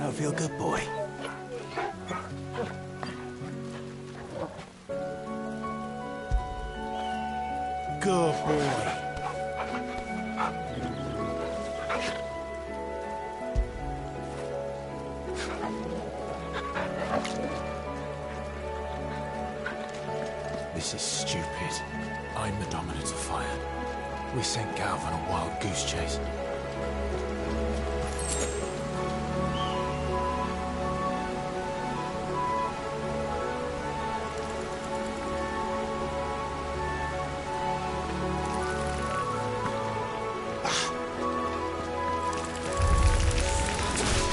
Hope you're a good boy. Good boy. This is stupid. I'm the dominant of fire. We sent Galv on a wild goose chase.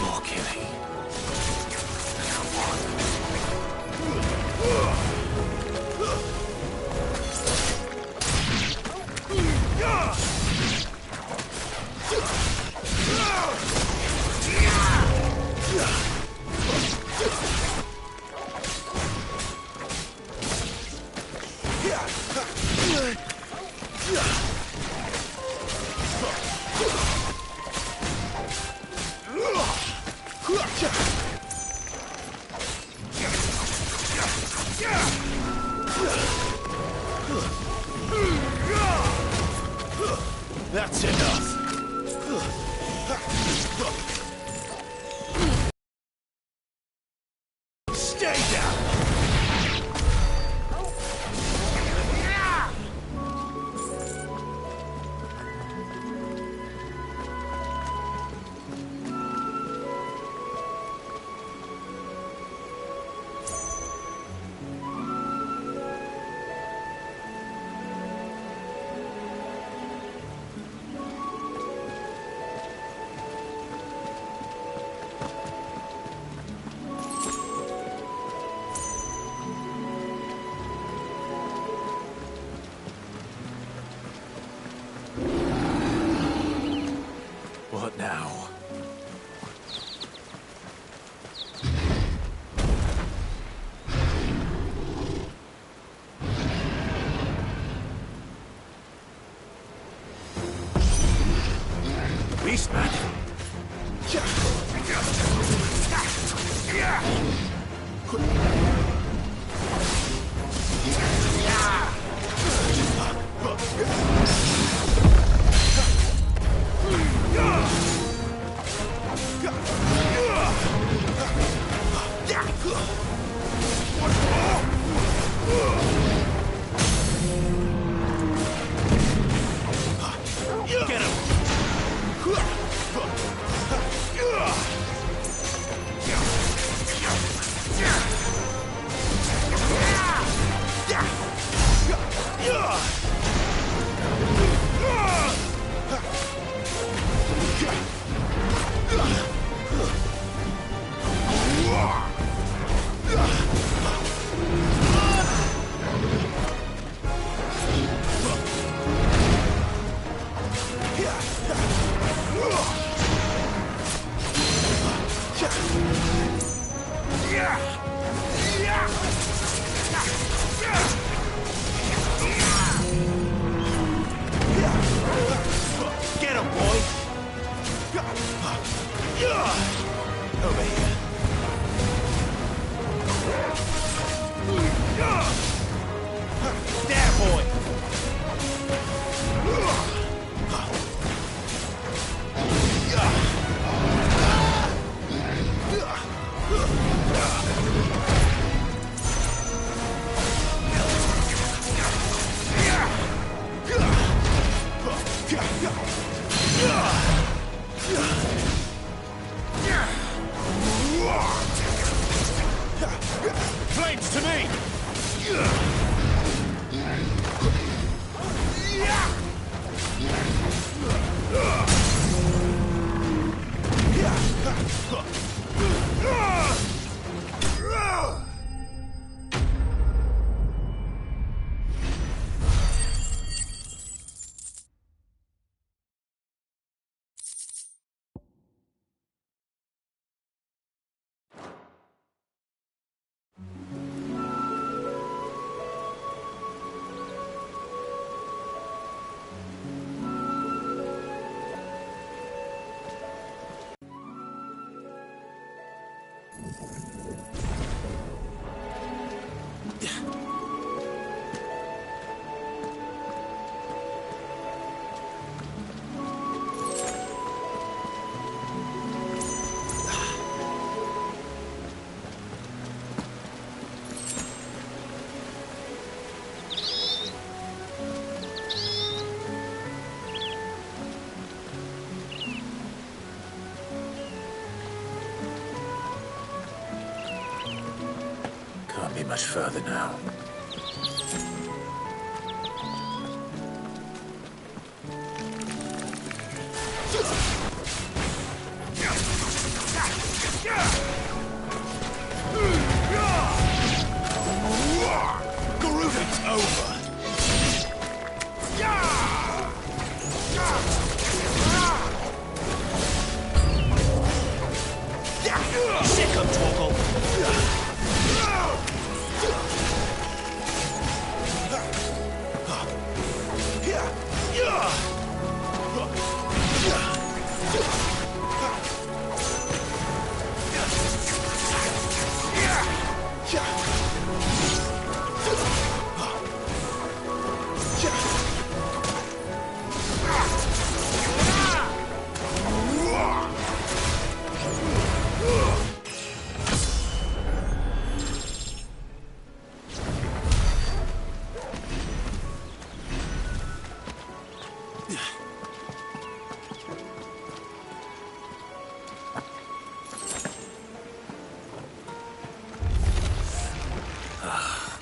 More killing. That's enough. Stay down. What now? Beastman! Get him! much further now. It's over. Sick of Torgal.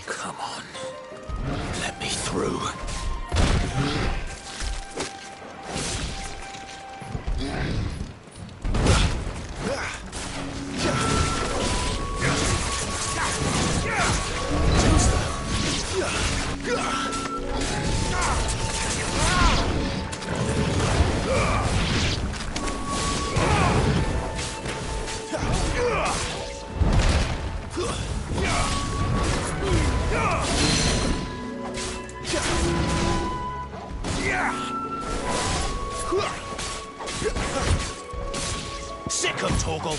Come on. Let me through. Sick of Torgal.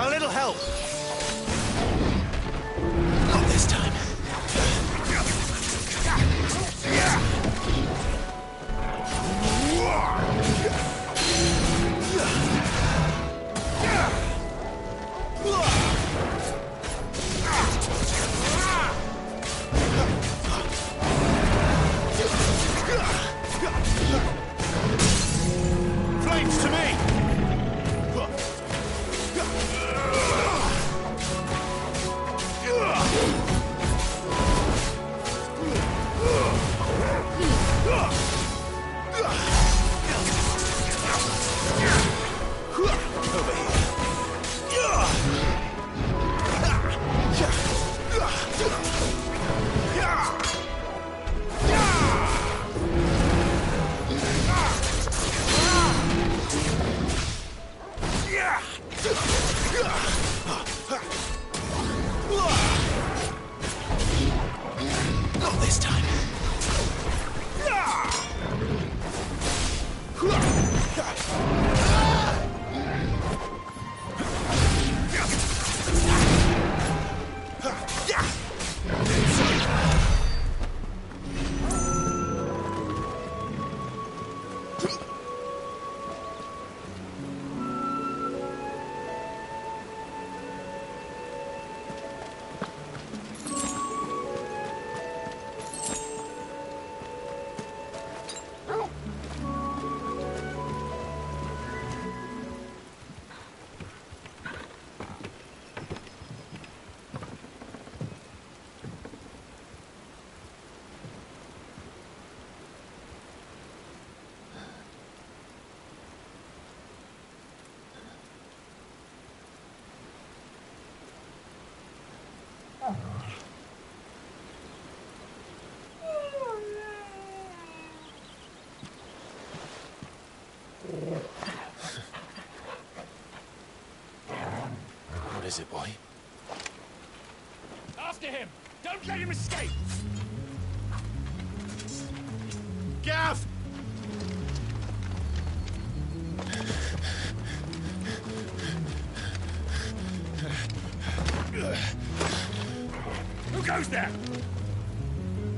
A little help. Not this time. Flames to me! Not this time. What is it, boy? After him! Don't let him escape! Gav! Who goes there?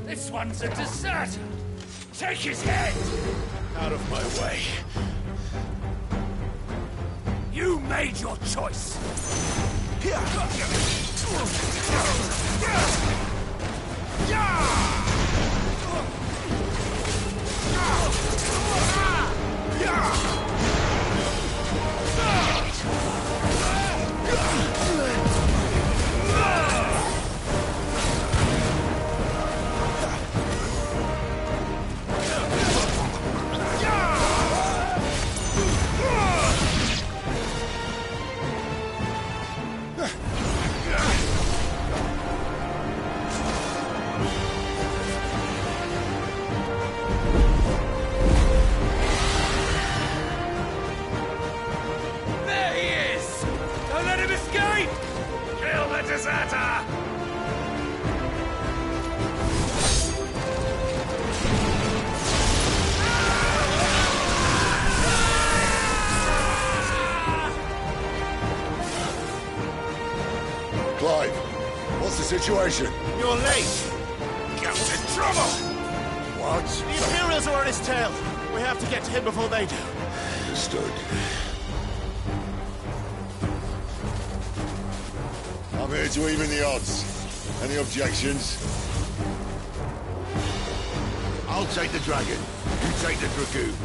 This one's a deserter. Take his head! Out of my way. You made your choice. Clive, what's the situation? You're late. Captain Trouble! What? The Imperials are on his tail. We have to get to him before they do. Understood. I'm here to even the odds. Any objections? I'll take the dragon. You take the dragoon.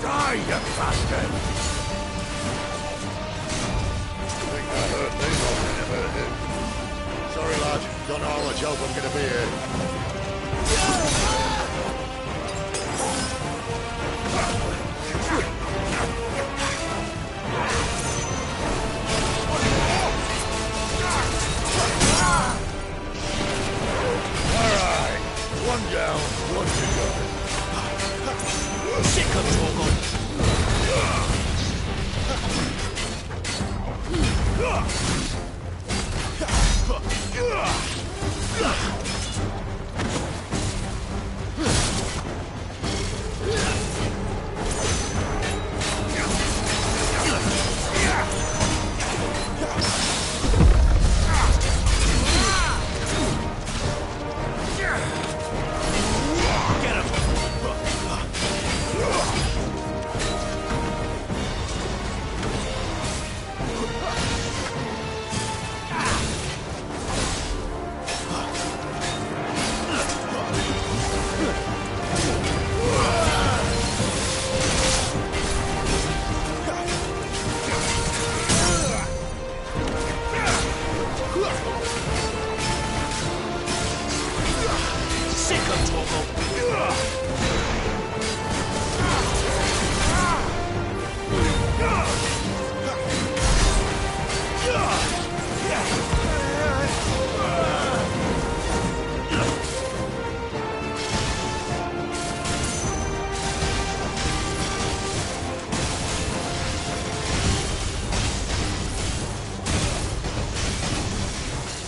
Die, you bastard! Think that hurt me more than it hurt him. Sorry, lad. Don't know how much help I'm gonna be here. Alright. One down, one to go. Sick of Torgal.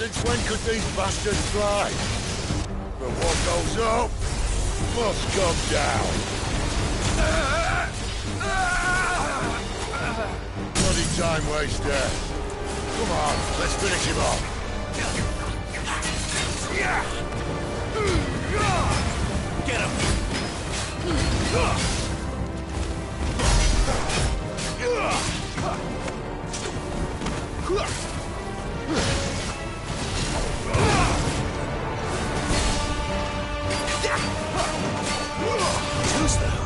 Since when could these bastards fly? But what goes up must come down. Bloody time waster. Come on, let's finish him off. Get him. Who's that?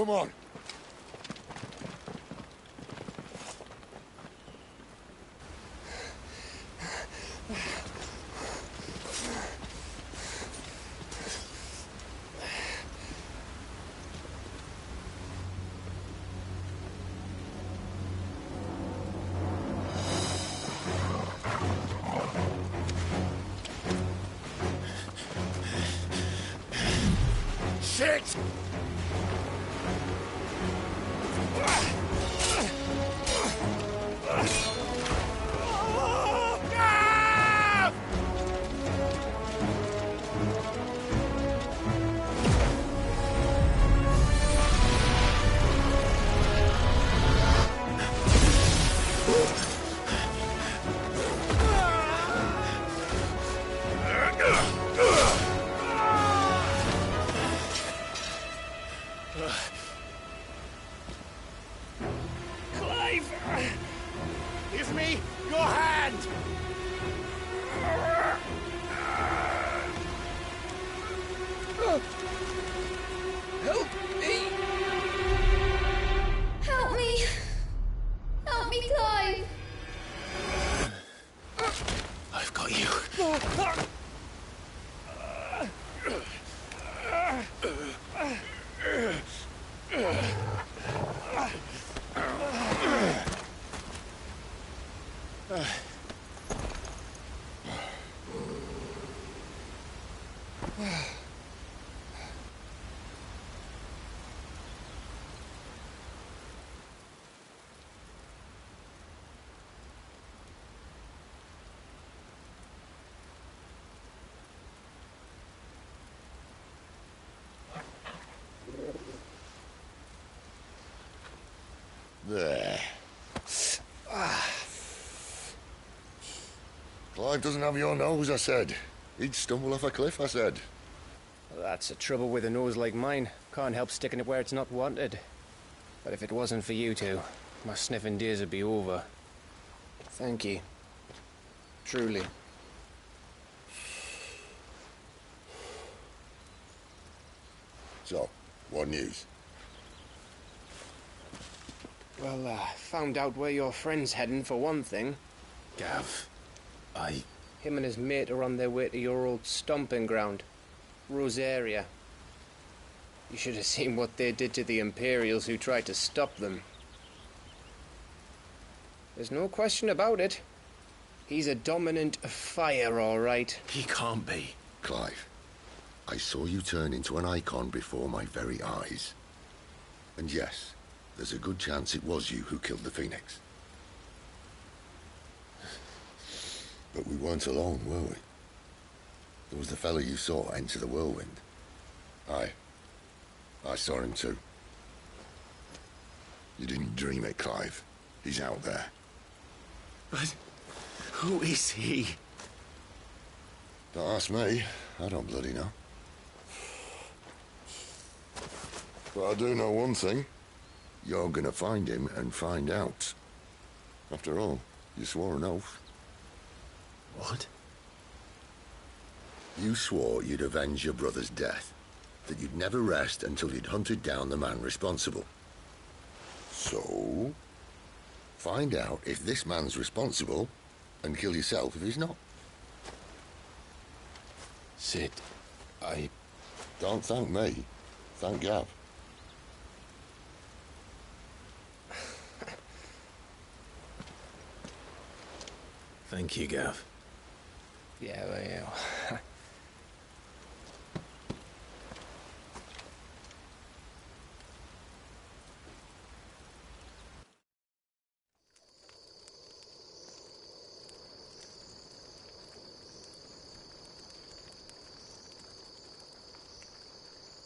Come on. Shit! Clive! Give me your hand! Help me! Help me! Help me, Clive! I've got you. There. Clive doesn't have your nose, I said. He'd stumble off a cliff, I said. Well, that's the trouble with a nose like mine. Can't help sticking it where it's not wanted. But if it wasn't for you two, my sniffing days would be over. Thank you. Truly. So, what news? Well, found out where your friend's heading, for one thing. Gav, Him and his mate are on their way to your old stomping ground, Rosaria. You should have seen what they did to the Imperials who tried to stop them. There's no question about it. He's a dominant fire, all right. he can't be. Clive, I saw you turn into an icon before my very eyes. And yes, there's a good chance it was you who killed the Phoenix. But we weren't alone, were we? There was the fellow you saw enter the whirlwind. I saw him too. You didn't dream it, Clive. He's out there. But who is he? Don't ask me. I don't bloody know. But I do know one thing. You're gonna find him and find out. After all, you swore an oath. What? You swore you'd avenge your brother's death. That you'd never rest until you'd hunted down the man responsible. So, find out if this man's responsible, and kill yourself if he's not. Sid, Don't thank me. Thank Gav. Thank you, Gav. Yeah, well.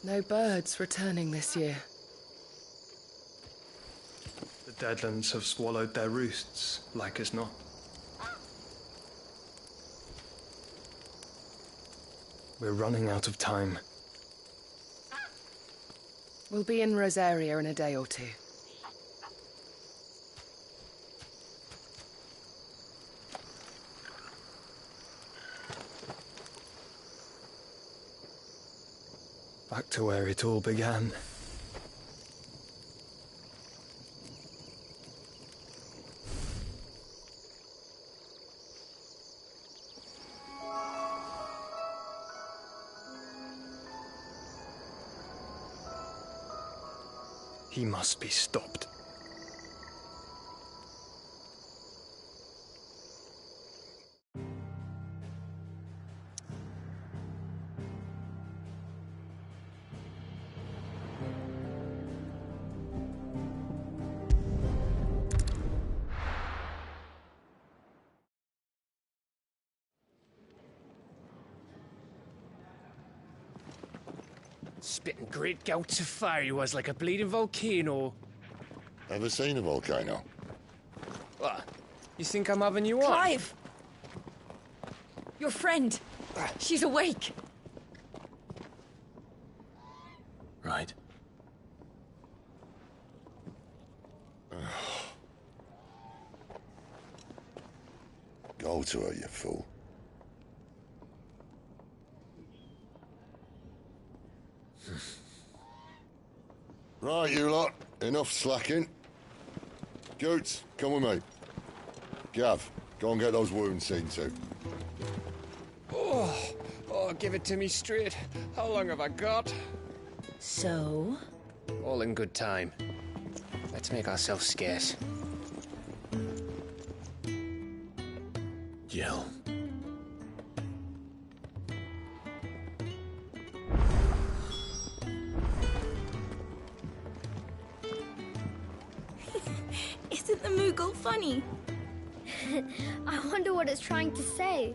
No birds returning this year. The Deadlands have swallowed their roosts, like as not. We're running out of time. We'll be in Rosaria in a day or two. Back to where it all began. He must be stopped. Spitting great gouts of fire he was, like a bleeding volcano. Ever seen a volcano? What? You think I'm having you on? Clive! Your friend. She's awake. Right. Go to her, you fool. Right, you lot. Enough slacking. Goots, come with me. Gav, go and get those wounds seen to. Oh, give it to me straight. How long have I got? So? All in good time. Let's make ourselves scarce. Jill. Isn't the Moogle funny? I wonder what it's trying to say.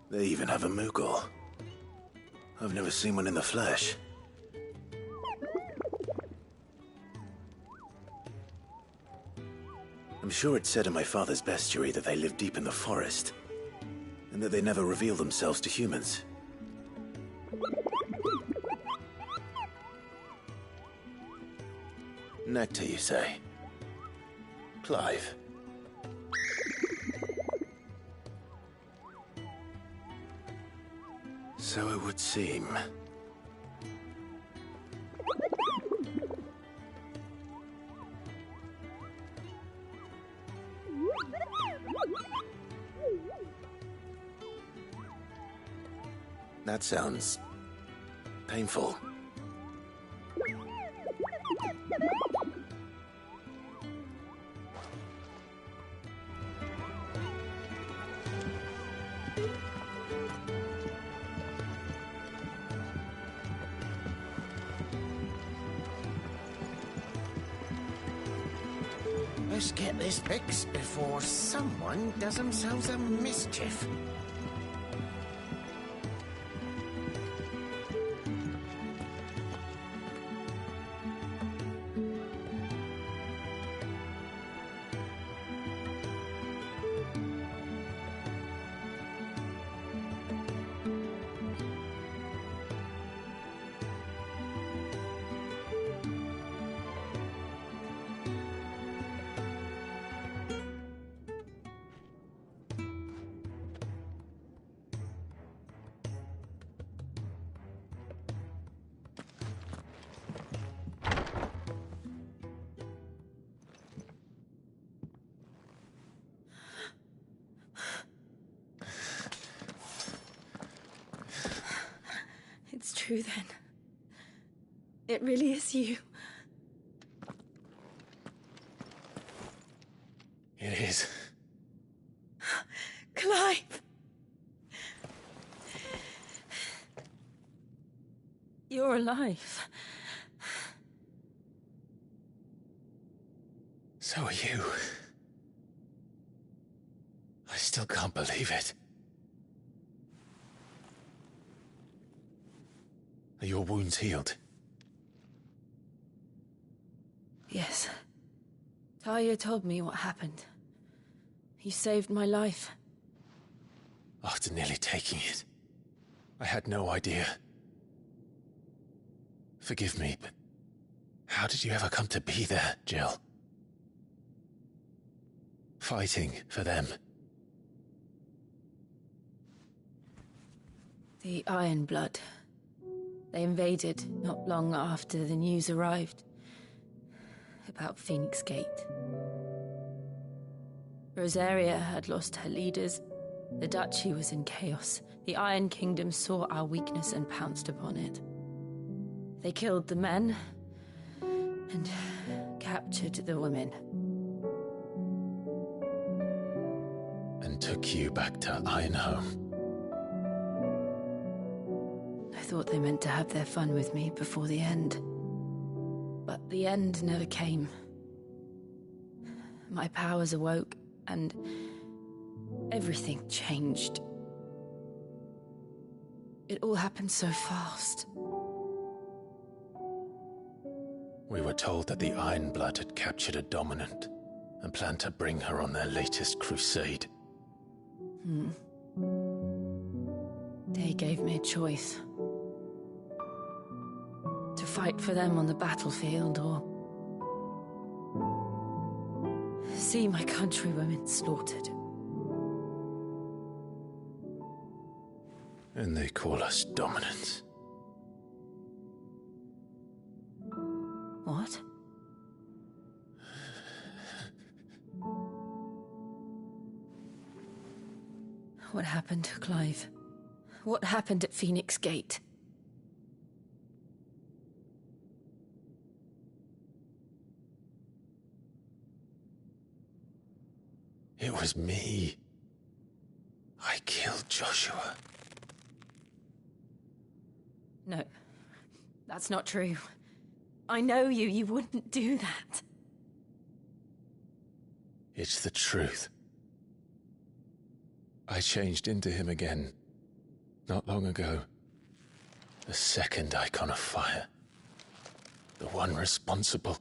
They even have a Moogle. I've never seen one in the flesh. I'm sure it said in my father's bestiary that they live deep in the forest, and that they never reveal themselves to humans. Nectar, you say? Clive. So it would seem. That sounds painful. Let's get this fixed before someone does themselves a mischief. It's true then. It really is you. It is. Clive! You're alive. So are you. I still can't believe it. Are your wounds healed? Yes. Talia told me what happened. You saved my life. After nearly taking it, I had no idea. Forgive me, but how did you ever come to be there, Jill? Fighting for them. The Iron Blood. They invaded not long after the news arrived about Phoenix Gate. Rosaria had lost her leaders. The Duchy was in chaos. The Iron Kingdom saw our weakness and pounced upon it. They killed the men and captured the women. And took you back to Ironhome. I thought they meant to have their fun with me before the end. But the end never came. My powers awoke, and everything changed. It all happened so fast. We were told that the Ironblood had captured a dominant and planned to bring her on their latest crusade. They gave me a choice. To fight for them on the battlefield, or see my countrywomen slaughtered. And they call us dominants. What? What happened, Clive? What happened at Phoenix Gate? It was me. I killed Joshua. No, that's not true. I know you. You wouldn't do that. It's the truth. I changed into him again, not long ago. The second icon of fire. The one responsible.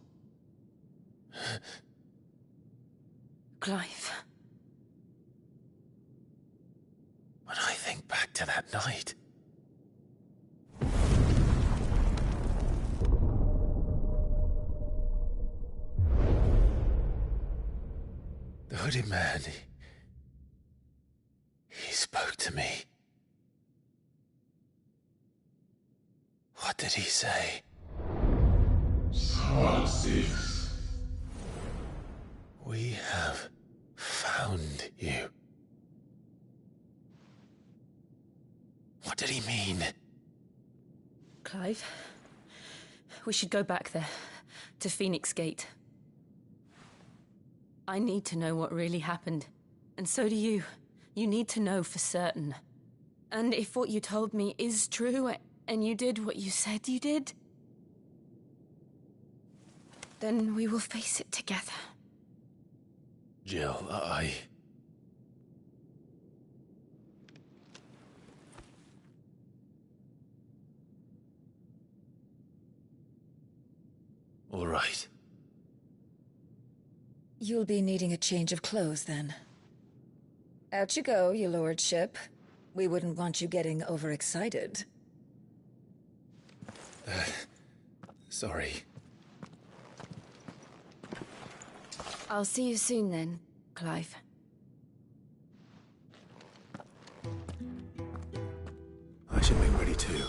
Clive. When I think back to that night... The hooded man, he spoke to me. What did he say? Psalm 6. We have found you. What did he mean? Clive, we should go back there, to Phoenix Gate. I need to know what really happened, and so do you. You need to know for certain. And if what you told me is true, and you did what you said you did, then we will face it together. Jill, All right. You'll be needing a change of clothes, then. Out you go, your lordship. We wouldn't want you getting overexcited. Sorry. I'll see you soon then, Clive. I should make ready too.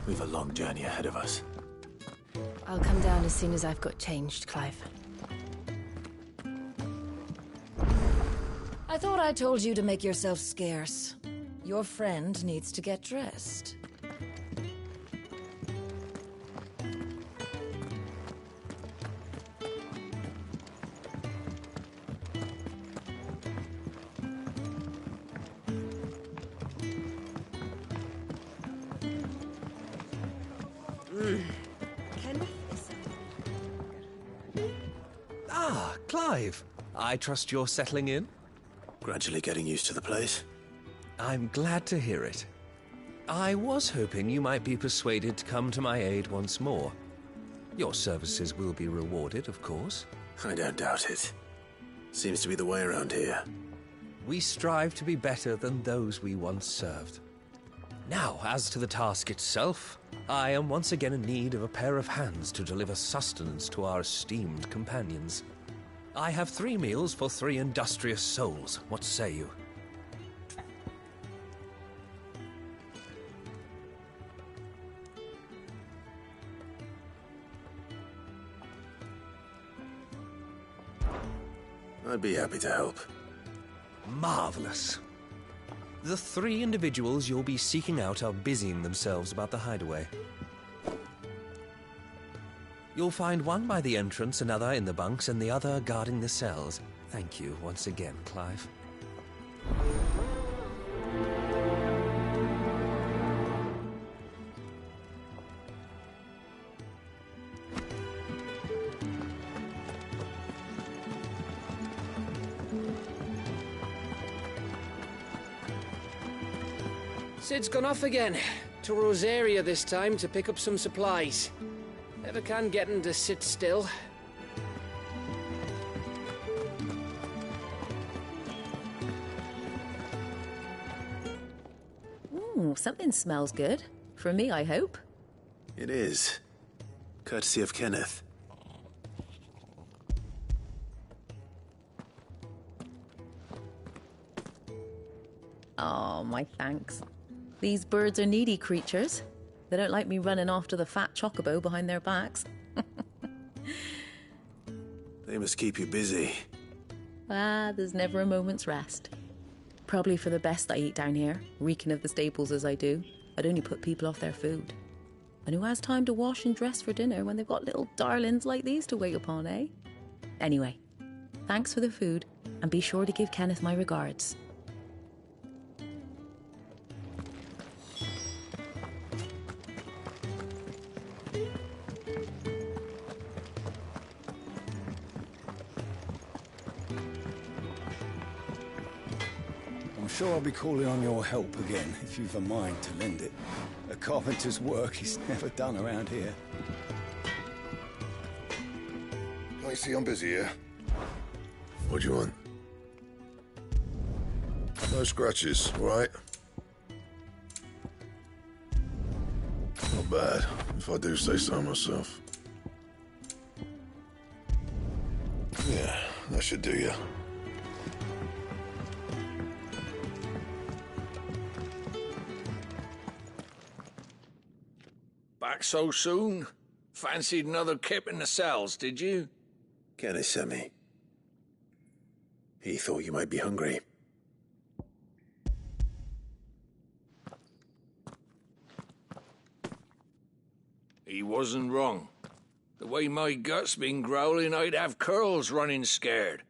We've a long journey ahead of us. I'll come down as soon as I've got changed, Clive. I thought I told you to make yourself scarce. Your friend needs to get dressed. Ah, Clive. I trust you're settling in? Gradually getting used to the place. I'm glad to hear it. I was hoping you might be persuaded to come to my aid once more. Your services will be rewarded, of course. I don't doubt it. Seems to be the way around here. We strive to be better than those we once served. Now, as to the task itself, I am once again in need of a pair of hands to deliver sustenance to our esteemed companions. I have 3 meals for 3 industrious souls. What say you? I'd be happy to help. Marvelous. The 3 individuals you'll be seeking out are busying themselves about the hideaway. You'll find one by the entrance, another in the bunks, and the other guarding the cells. Thank you once again, Clive. Sid's gone off again. To Rosaria this time to pick up some supplies. Never can get him to sit still. Ooh, something smells good. For me, I hope. It is. Courtesy of Kenneth. Oh, my thanks. These birds are needy creatures. They don't like me running off to the fat chocobo behind their backs. They must keep you busy. There's never a moment's rest. Probably for the best I eat down here, reeking of the staples as I do. I'd only put people off their food. And who has time to wash and dress for dinner when they've got little darlings like these to wait upon, eh? Anyway, thanks for the food, and be sure to give Kenneth my regards. I'm sure I'll be calling on your help again, if you've a mind to lend it. A carpenter's work is never done around here. I see I'm busy here. What do you want? No scratches, all right? Not bad, if I do say so myself. Yeah, that should do you. Back so soon? Fancied another kip in the cells, did you? Kenneth sent me. He thought you might be hungry. He wasn't wrong. The way my gut's been growling, I'd have curls running scared.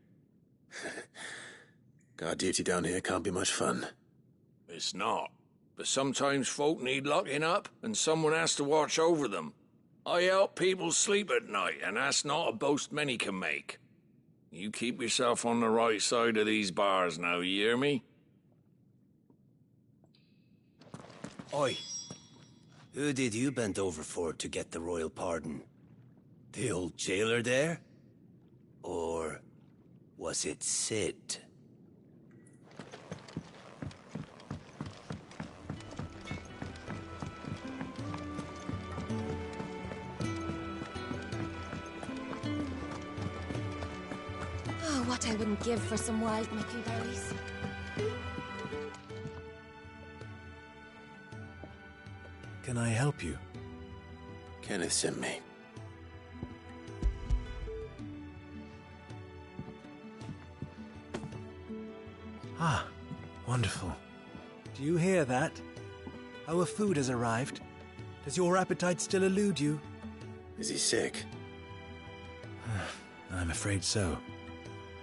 Guard duty down here can't be much fun. It's not. But sometimes folk need locking up, and someone has to watch over them. I help people sleep at night, and that's not a boast many can make. You keep yourself on the right side of these bars now, you hear me? Oi. Who did you bend over for to get the royal pardon? The old jailer there? Or was it Sid? Oh, what I wouldn't give for some wild Mickey berries. Can I help you? Kenneth sent me. Ah, wonderful. Do you hear that? Our food has arrived. Does your appetite still elude you? Is he sick? I'm afraid so.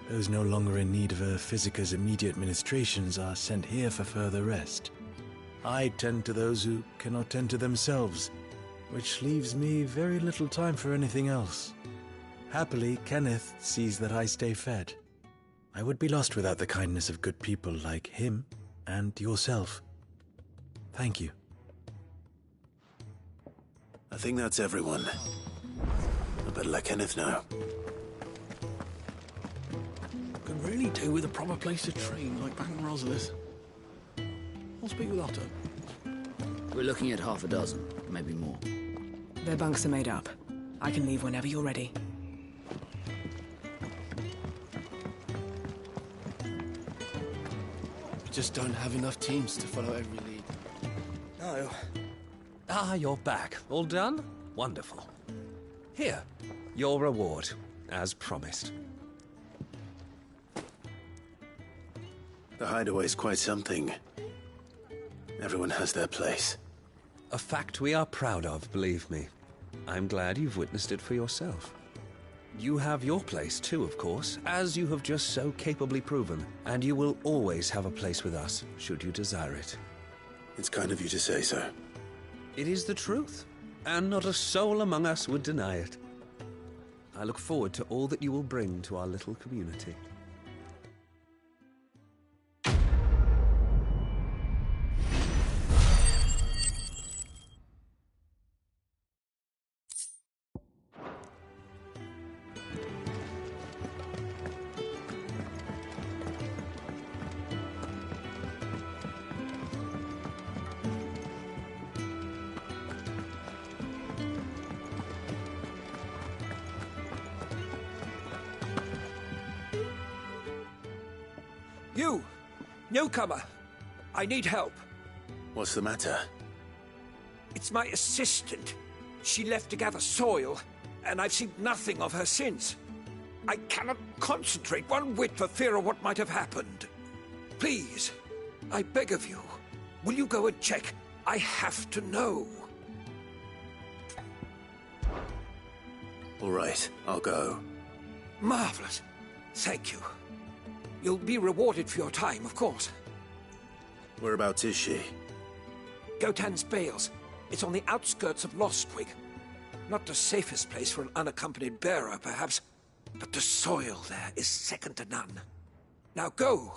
Those no longer in need of a physicker's immediate ministrations are sent here for further rest. I tend to those who cannot tend to themselves, which leaves me very little time for anything else. Happily, Kenneth sees that I stay fed. I would be lost without the kindness of good people like him and yourself. Thank you. I think that's everyone. I better let Kenneth know. Could really do with a proper place to train, like back in Rosalis. I'll speak with Otto. We're looking at half a dozen, maybe more. Their bunks are made up. I can leave whenever you're ready. We just don't have enough teams to follow every lead. No. Ah, you're back. All done? Wonderful. Here, your reward, as promised. The hideaway's quite something. Everyone has their place. A fact we are proud of, believe me. I'm glad you've witnessed it for yourself. You have your place too, of course, as you have just so capably proven, and you will always have a place with us, should you desire it. It's kind of you to say so. It is the truth, and not a soul among us would deny it. I look forward to all that you will bring to our little community. You! Newcomer! I need help. What's the matter? It's my assistant. She left to gather soil, and I've seen nothing of her since. I cannot concentrate one whit for fear of what might have happened. Please, I beg of you, will you go and check? I have to know. All right, I'll go. Marvelous. Thank you. You'll be rewarded for your time, of course. Whereabouts is she? Gotan's Bales. It's on the outskirts of Lostwig. Not the safest place for an unaccompanied bearer, perhaps, but the soil there is second to none. Now go,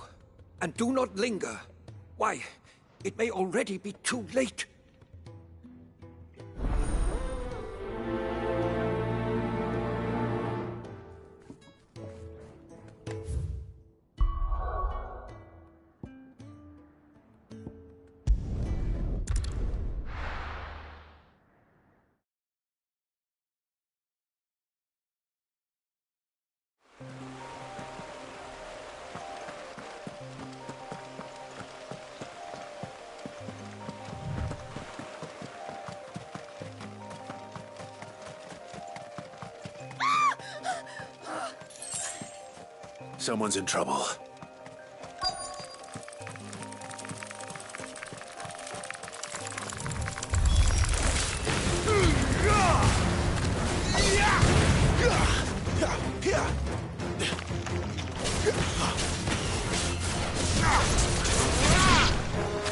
and do not linger. Why, it may already be too late. Someone's in trouble.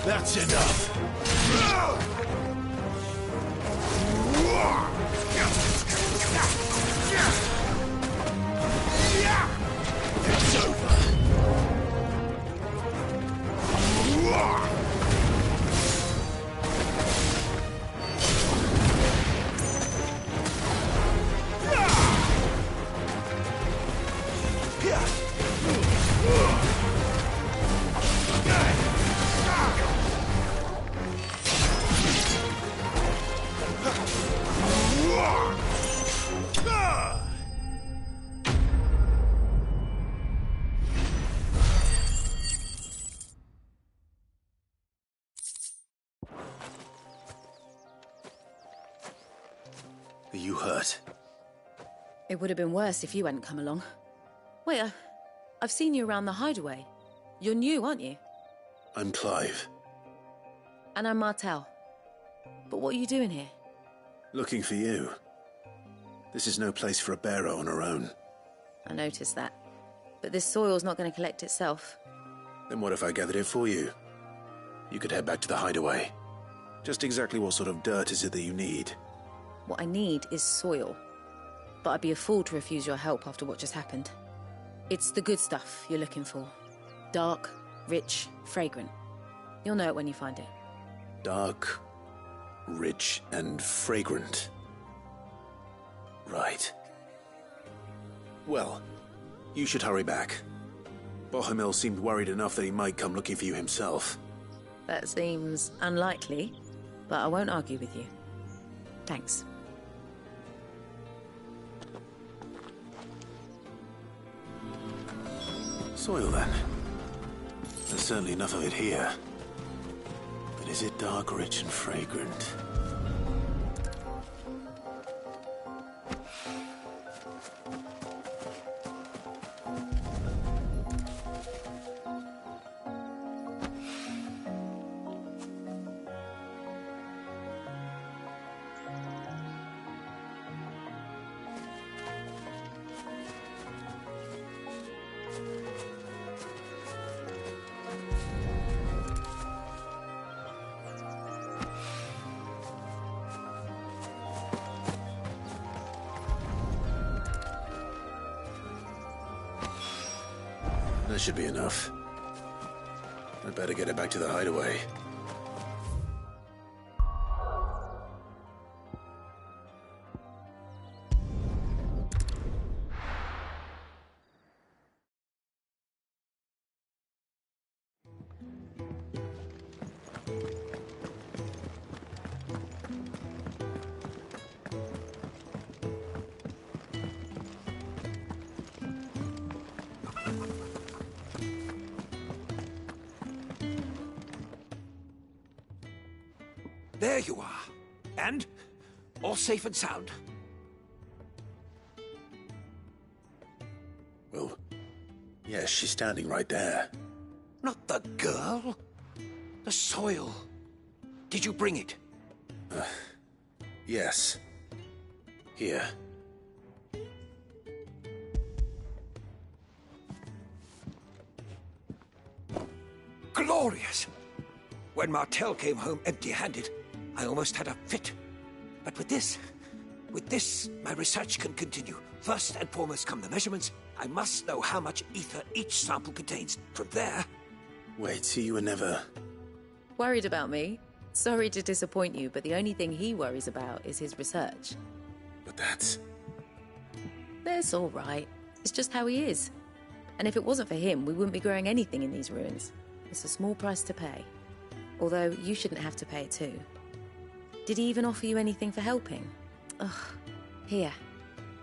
That's enough. It's over. Are you hurt? It would have been worse if you hadn't come along. Wait, I've seen you around the hideaway. You're new, aren't you? I'm Clive. And I'm Martel. But what are you doing here? Looking for you. This is no place for a bearer on her own. I noticed that. But this soil's not going to collect itself. Then what if I gathered it for you? You could head back to the hideaway. Just exactly what sort of dirt is it that you need? What I need is soil. But I'd be a fool to refuse your help after what just happened. It's the good stuff you're looking for. Dark, rich, fragrant. You'll know it when you find it. Dark, rich, and fragrant. Right. Well, you should hurry back. Bohemil seemed worried enough that he might come looking for you himself. That seems unlikely, but I won't argue with you. Thanks. Soil, then. There's certainly enough of it here. But is it dark, rich, and fragrant? That should be enough. I'd better get it back to the hideaway. There you are. And? All safe and sound? Well, yes, she's standing right there. Not the girl. The soil. Did you bring it? Yes. Here. Glorious! When Martel came home empty-handed, I almost had a fit. But with this, my research can continue. First and foremost come the measurements. I must know how much ether each sample contains. From there... Wait, so you were never... Worried about me? Sorry to disappoint you, but the only thing he worries about is his research. But that's... That's all right. It's just how he is. And if it wasn't for him, we wouldn't be growing anything in these ruins. It's a small price to pay. Although, you shouldn't have to pay it too. Did he even offer you anything for helping? Ugh. Here.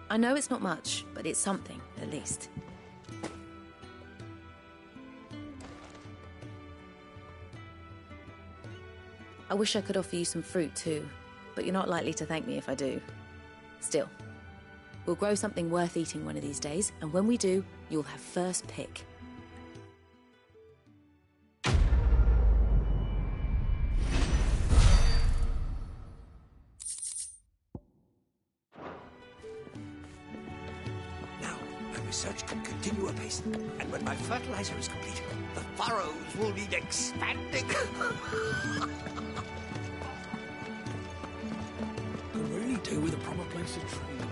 I know it's not much, but it's something, at least. I wish I could offer you some fruit too, but you're not likely to thank me if I do. Still, we'll grow something worth eating one of these days, and when we do, you'll have first pick. Research can continue apace, and when my fertilizer is complete, the furrows will need expanding. Could really do with a proper place to train.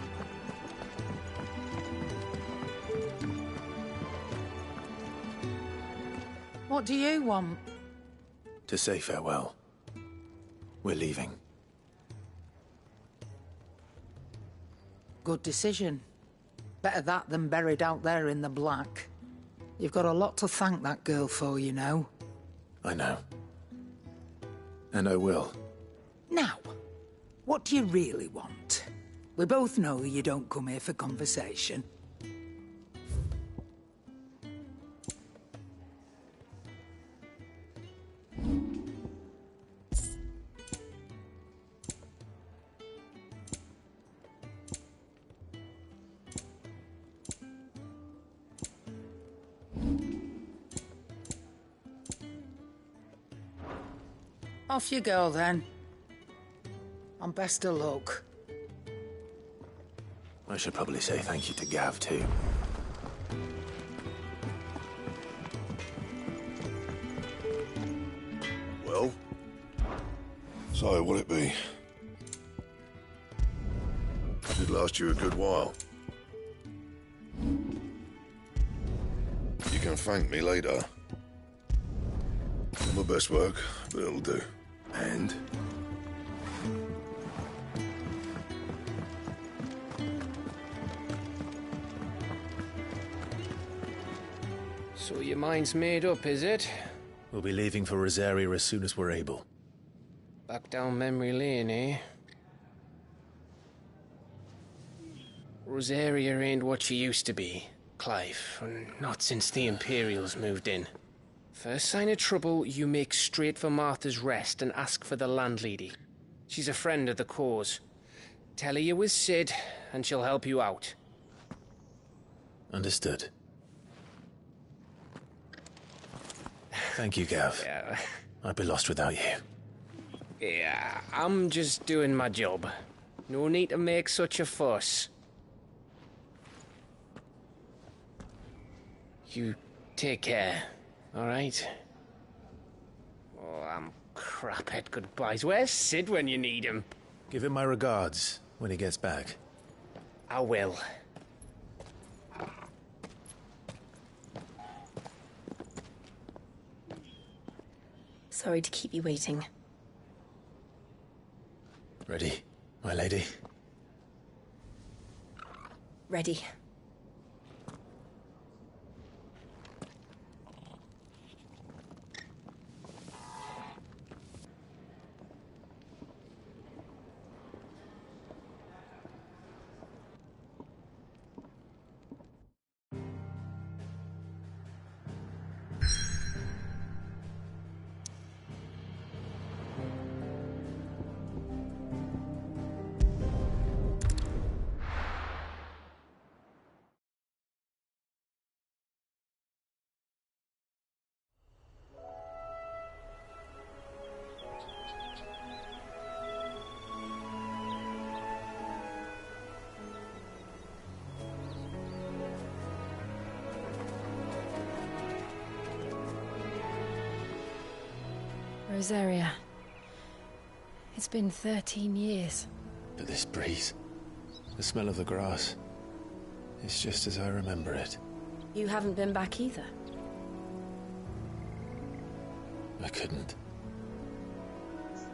What do you want? To say farewell. We're leaving. Good decision. Better that than buried out there in the black. You've got a lot to thank that girl for, you know. I know. And I will. Now, what do you really want? We both know you don't come here for conversation. Off you go, then. And best of luck. I should probably say thank you to Gav, too. Well? So, what'll it be? Should last you a good while. You can thank me later. Not my best work, but it'll do. And? So your mind's made up, is it? We'll be leaving for Rosaria as soon as we're able. Back down memory lane, eh? Rosaria ain't what she used to be, Clive. Not since the Imperials moved in. First sign of trouble, you make straight for Martha's Rest and ask for the landlady. She's a friend of the cause. Tell her you was Sid, and she'll help you out. Understood. Thank you, Gav. Yeah. I'd be lost without you. Yeah, I'm just doing my job. No need to make such a fuss. You take care, all right? Oh, I'm crap at goodbyes. Where's Sid when you need him? Give him my regards when he gets back. I will. Sorry to keep you waiting. Ready, my lady? Ready. Rosaria. It's been 13 years. But this breeze, the smell of the grass, it's just as I remember it. You haven't been back either. I couldn't.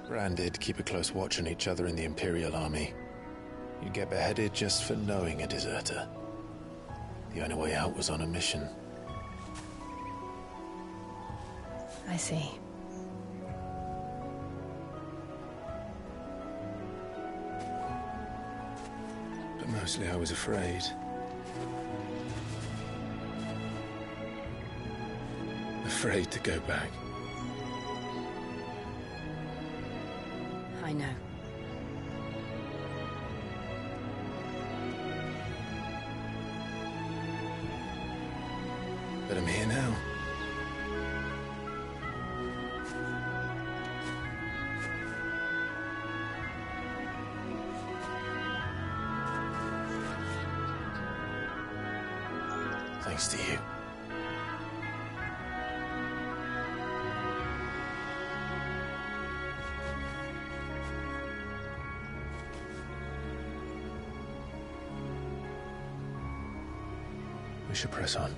Bran did keep a close watch on each other in the Imperial Army. You'd get beheaded just for knowing a deserter. The only way out was on a mission. I see. But mostly I was afraid. Afraid to go back. I know. But I'm here now. Thanks to you. We should press on.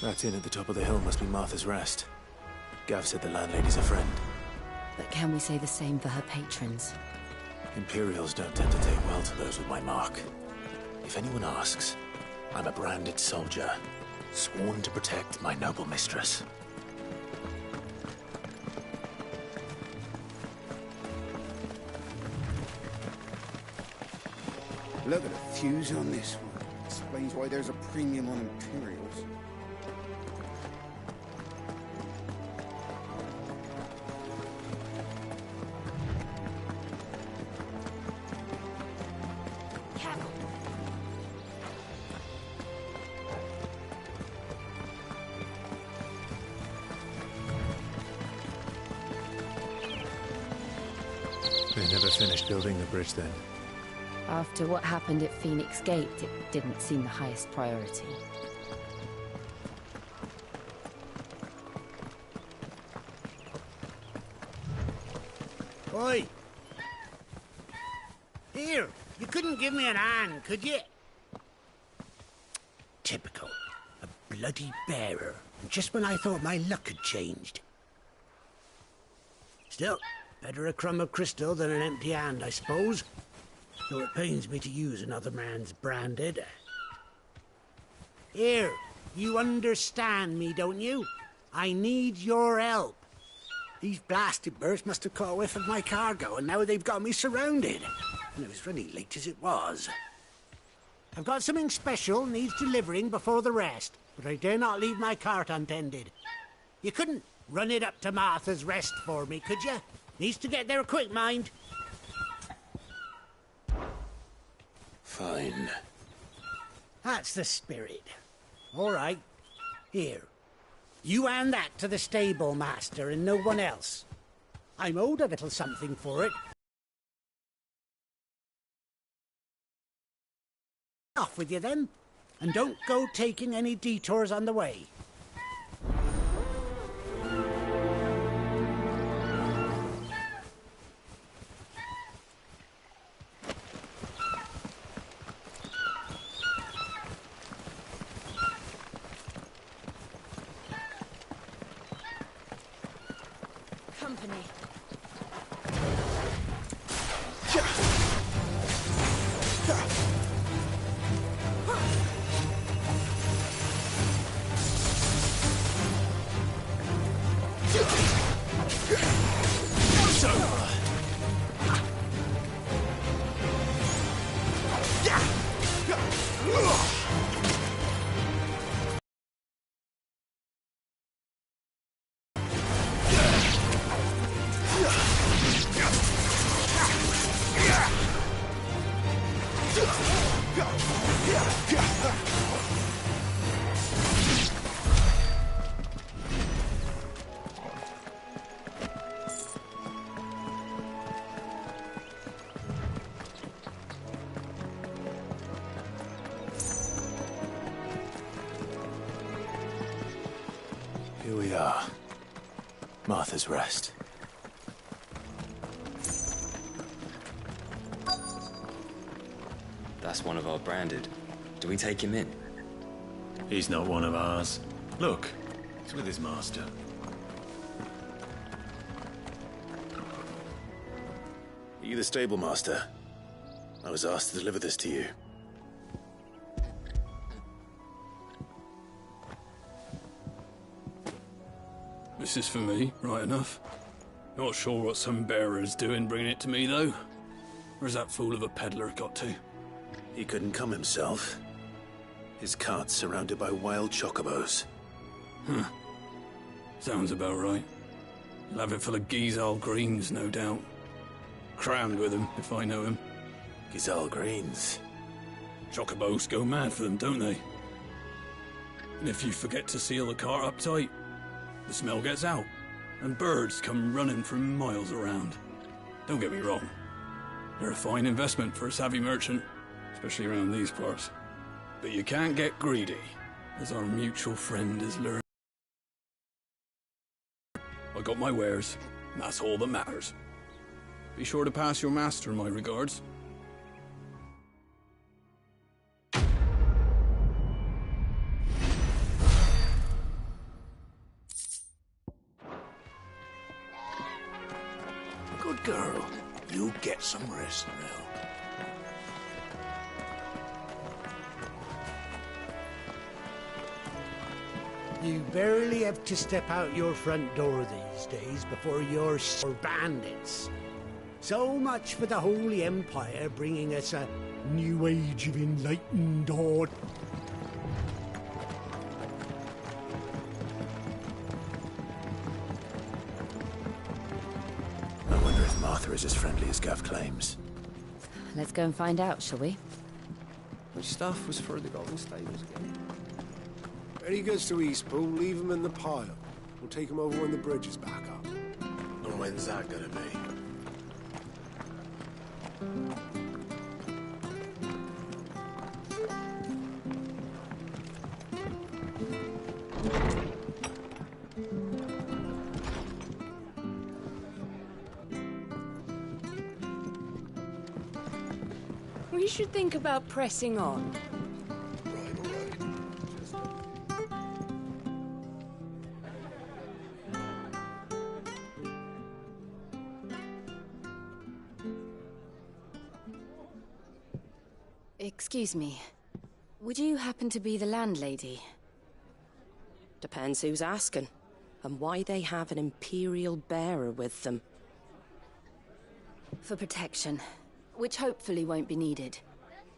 That inn at the top of the hill must be Martha's Rest. Gav said the landlady's a friend. But can we say the same for her patrons? Imperials don't tend to take well to those with my mark. If anyone asks, I'm a branded soldier, sworn to protect my noble mistress. Look at the fuse on this one. Explains why there's a premium on Imperials. They never finished building the bridge then. After what happened at Phoenix Gate, it didn't seem the highest priority. Oi! Here, you couldn't give me an hand, could you? Typical. A bloody bearer. Just when I thought my luck had changed. Still, better a crumb of crystal than an empty hand, I suppose. Though it pains me to use another man's branded. Here, you understand me, don't you? I need your help. These blasted birds must have caught a whiff of my cargo, and now they've got me surrounded. And it was running late as it was. I've got something special needs delivering before the rest, but I dare not leave my cart untended. You couldn't run it up to Martha's Rest for me, could you? Needs to get there quick, mind. Fine. That's the spirit. All right. Here. You hand that to the stable master and no one else. I'm owed a little something for it. Off with you then, and don't go taking any detours on the way. Company. Here we are. Martha's Rest. That's one of our branded. Do we take him in? He's not one of ours. Look, he's with his master. Are you the stable master? I was asked to deliver this to you. This is for me, right enough. Not sure what some bearer's doing bringing it to me, though. Where's that fool of a peddler got to? He couldn't come himself. His cart's surrounded by wild chocobos. Huh. Sounds about right. He'll have it full of Gizal greens, no doubt. Crammed with them, if I know him. Gizal greens? Chocobos go mad for them, don't they? And if you forget to seal the cart up tight, the smell gets out, and birds come running from miles around. Don't get me wrong. They're a fine investment for a savvy merchant, especially around these parts. But you can't get greedy, as our mutual friend has learned. I got my wares, and that's all that matters. Be sure to pass your master my regards. Good girl. You get some rest now. You barely have to step out your front door these days before you're bandits. So much for the Holy Empire bringing us a new age of enlightened order. I wonder if Martha is as friendly as Gav claims. Let's go and find out, shall we? Which stuff was for the Golden Stables again? Any goods to Eastpool, leave them in the pile. We'll take them over when the bridge is back up. And when's that gonna be? We should think about pressing on. Excuse me. Would you happen to be the landlady? Depends who's asking, and why they have an Imperial bearer with them. For protection, which hopefully won't be needed.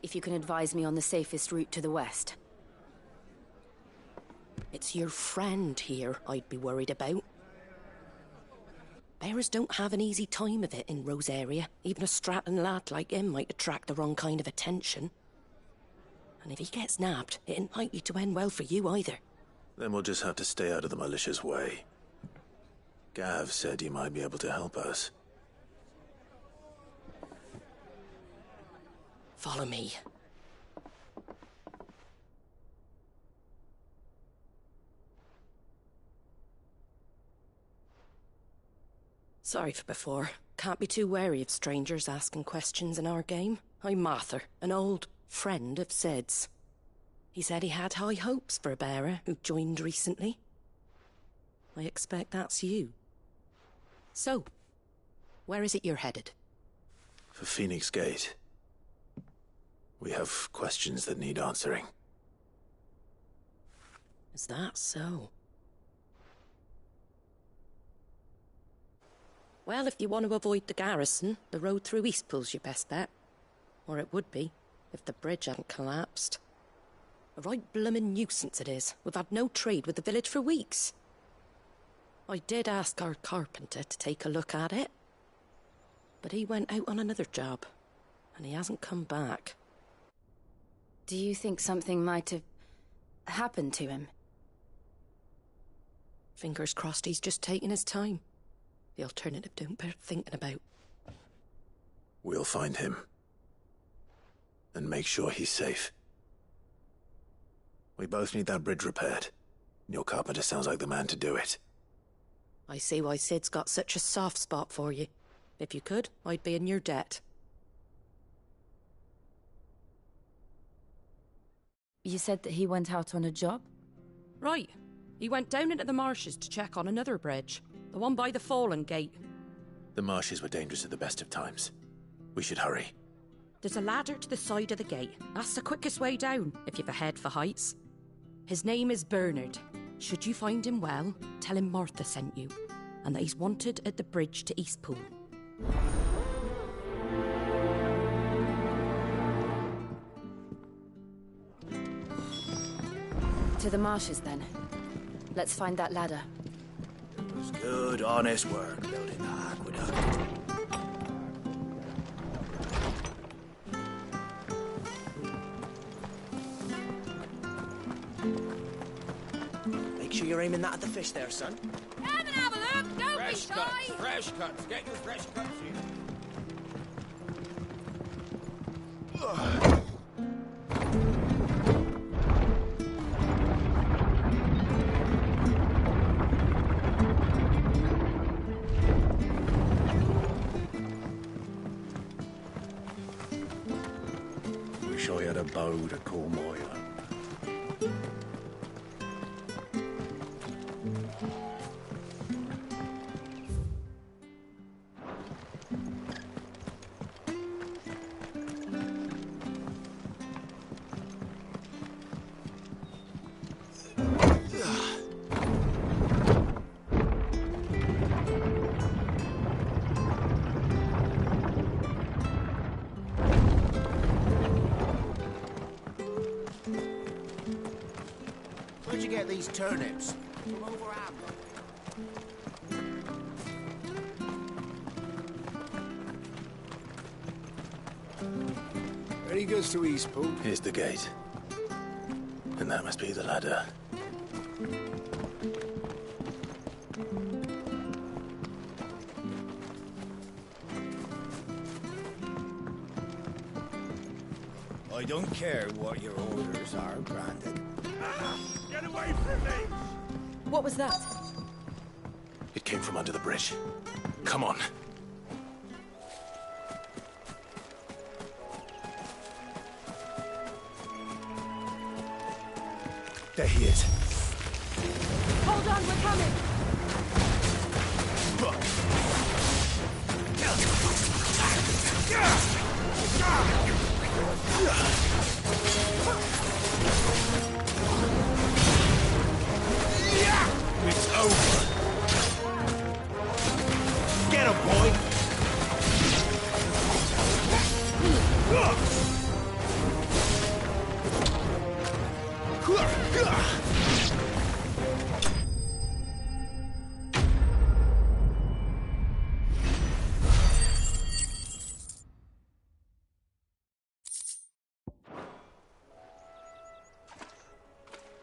If you can advise me on the safest route to the west. It's your friend here I'd be worried about. Bearers don't have an easy time of it in Rose area. Even a Stratton lad like him might attract the wrong kind of attention. And if he gets nabbed, it ain't likely to end well for you either. Then we'll just have to stay out of the militia's way. Gav said he might be able to help us. Follow me. Sorry for before. Can't be too wary of strangers asking questions in our game. I'm Martha, an old friend of Sid's. He said he had high hopes for a bearer who joined recently. I expect that's you. So, where is it you're headed? For Phoenix Gate. We have questions that need answering. Is that so? Well, if you want to avoid the garrison, the road through Eastpool's your best bet. Or it would be, if the bridge hadn't collapsed. A right bloomin' nuisance it is. We've had no trade with the village for weeks. I did ask our carpenter to take a look at it. But he went out on another job, and he hasn't come back. Do you think something might have happened to him? Fingers crossed he's just taking his time. The alternative don't bear thinking about. We'll find him. And make sure he's safe. We both need that bridge repaired. Your carpenter sounds like the man to do it. I see why Sid's got such a soft spot for you. If you could, I'd be in your debt. You said that he went out on a job? Right. He went down into the marshes to check on another bridge. The one by the Fallen Gate. The marshes were dangerous at the best of times. We should hurry. There's a ladder to the side of the gate. That's the quickest way down, if you've a head for heights. His name is Bernard. Should you find him well, tell him Martha sent you, and that he's wanted at the bridge to Eastpool. To the marshes, then. Let's find that ladder. It was good, honest work building the aqueduct. Make sure you're aiming that at the fish there, son. Come and have a look! Don't Fresh be shy! cuts, fresh cuts. Get your fresh cuts here. Wish I had a bow to call my own. Where'd you get these turnips? From over Amber. Ready goes to Eastpool. Here's the gate. And that must be the ladder. I don't care what your orders are, Brandon. Get away from me! What was that? It came from under the bridge. Come on. There he is. Hold on, we're coming! It's over. Get him, boy.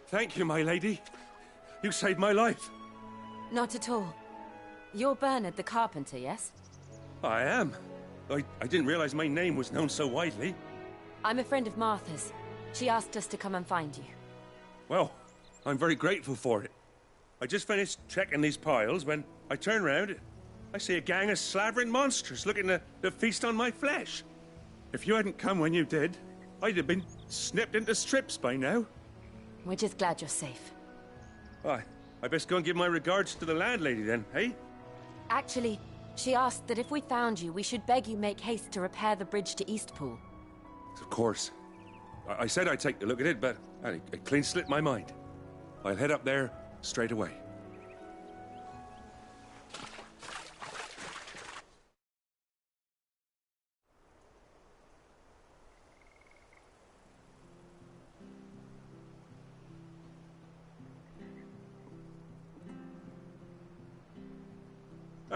Thank you, my lady. You saved my life. Not at all. You're Bernard the carpenter, yes? I am. I didn't realize my name was known so widely. I'm a friend of Martha's. She asked us to come and find you. Well, I'm very grateful for it. I just finished checking these piles when I turn round. I see a gang of slavering monsters looking to feast on my flesh. If you hadn't come when you did, I'd have been snipped into strips by now. We're just glad you're safe. I best go and give my regards to the landlady then, eh? Actually, she asked that if we found you, we should beg you make haste to repair the bridge to Eastpool. Of course. I said I'd take a look at it, but it clean slipped my mind. I'll head up there straight away.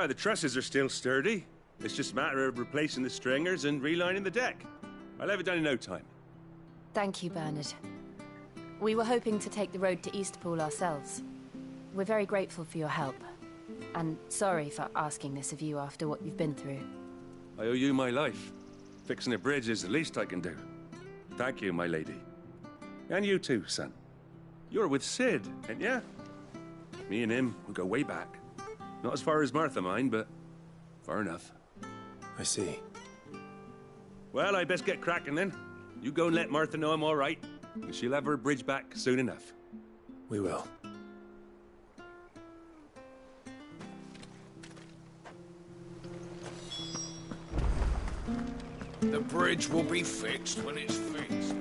The trusses are still sturdy. It's just a matter of replacing the stringers and relining the deck. I'll have it done in no time. Thank you, Bernard. We were hoping to take the road to Eastpool ourselves. We're very grateful for your help. And sorry for asking this of you after what you've been through. I owe you my life. Fixing a bridge is the least I can do. Thank you, my lady. And you too, son. You're with Sid, ain't ya? Me and him, we go way back. Not as far as Martha, mind, but far enough. I see. Well, I best get cracking then. You go and let Martha know I'm all right, and she'll have her bridge back soon enough. We will. The bridge will be fixed when it's fixed.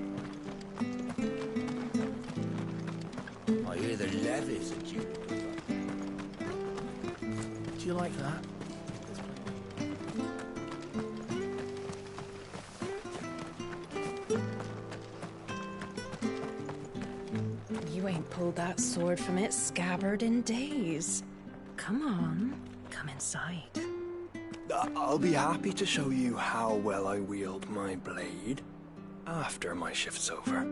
I hear the levies are due. Do you like that? You ain't pulled that sword from its scabbard in days. Come on, come inside. I'll be happy to show you how well I wield my blade after my shift's over.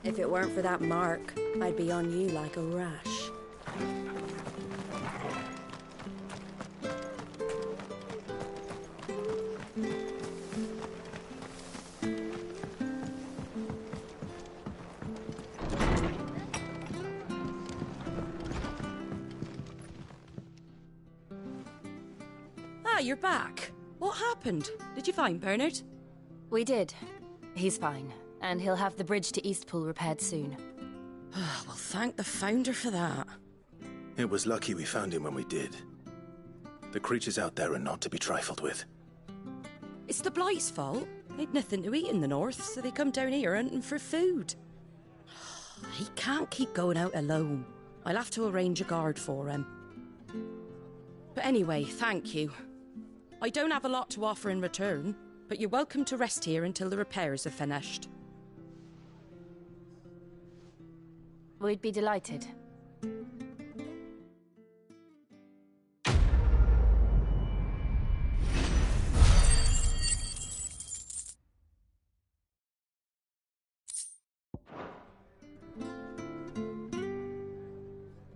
If it weren't for that mark, I'd be on you like a rash. Ah, you're back. What happened? Did you find Bernard? We did. He's fine, and he'll have the bridge to Eastpool repaired soon. Well, thank the Founder for that. It was lucky we found him when we did. The creatures out there are not to be trifled with. It's the Blight's fault. They'd nothing to eat in the north, so they come down here hunting for food. He can't keep going out alone. I'll have to arrange a guard for him. But anyway, thank you. I don't have a lot to offer in return, but you're welcome to rest here until the repairs are finished. We'd be delighted.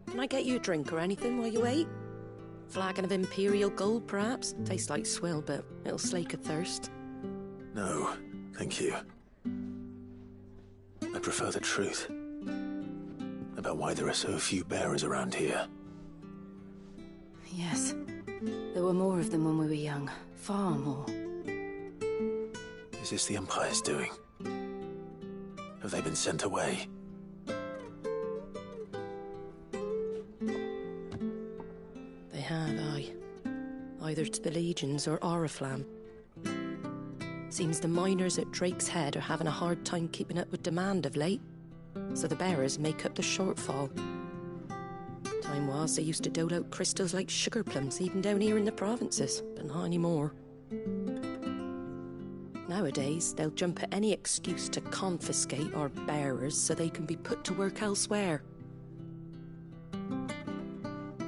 Can I get you a drink or anything while you wait? Flagon of Imperial Gold, perhaps? Tastes like swill, but it'll slake a thirst. No, thank you. I prefer the truth. About why there are so few bearers around here. Yes. There were more of them when we were young. Far more. Is this the Empire's doing? Have they been sent away? They have, aye. Either to the Legions or Oriflamme. Seems the miners at Drake's Head are having a hard time keeping up with demand of late, so the bearers make up the shortfall. Time was they used to dole out crystals like sugar plums even down here in the provinces, but not anymore. Nowadays, they'll jump at any excuse to confiscate our bearers so they can be put to work elsewhere.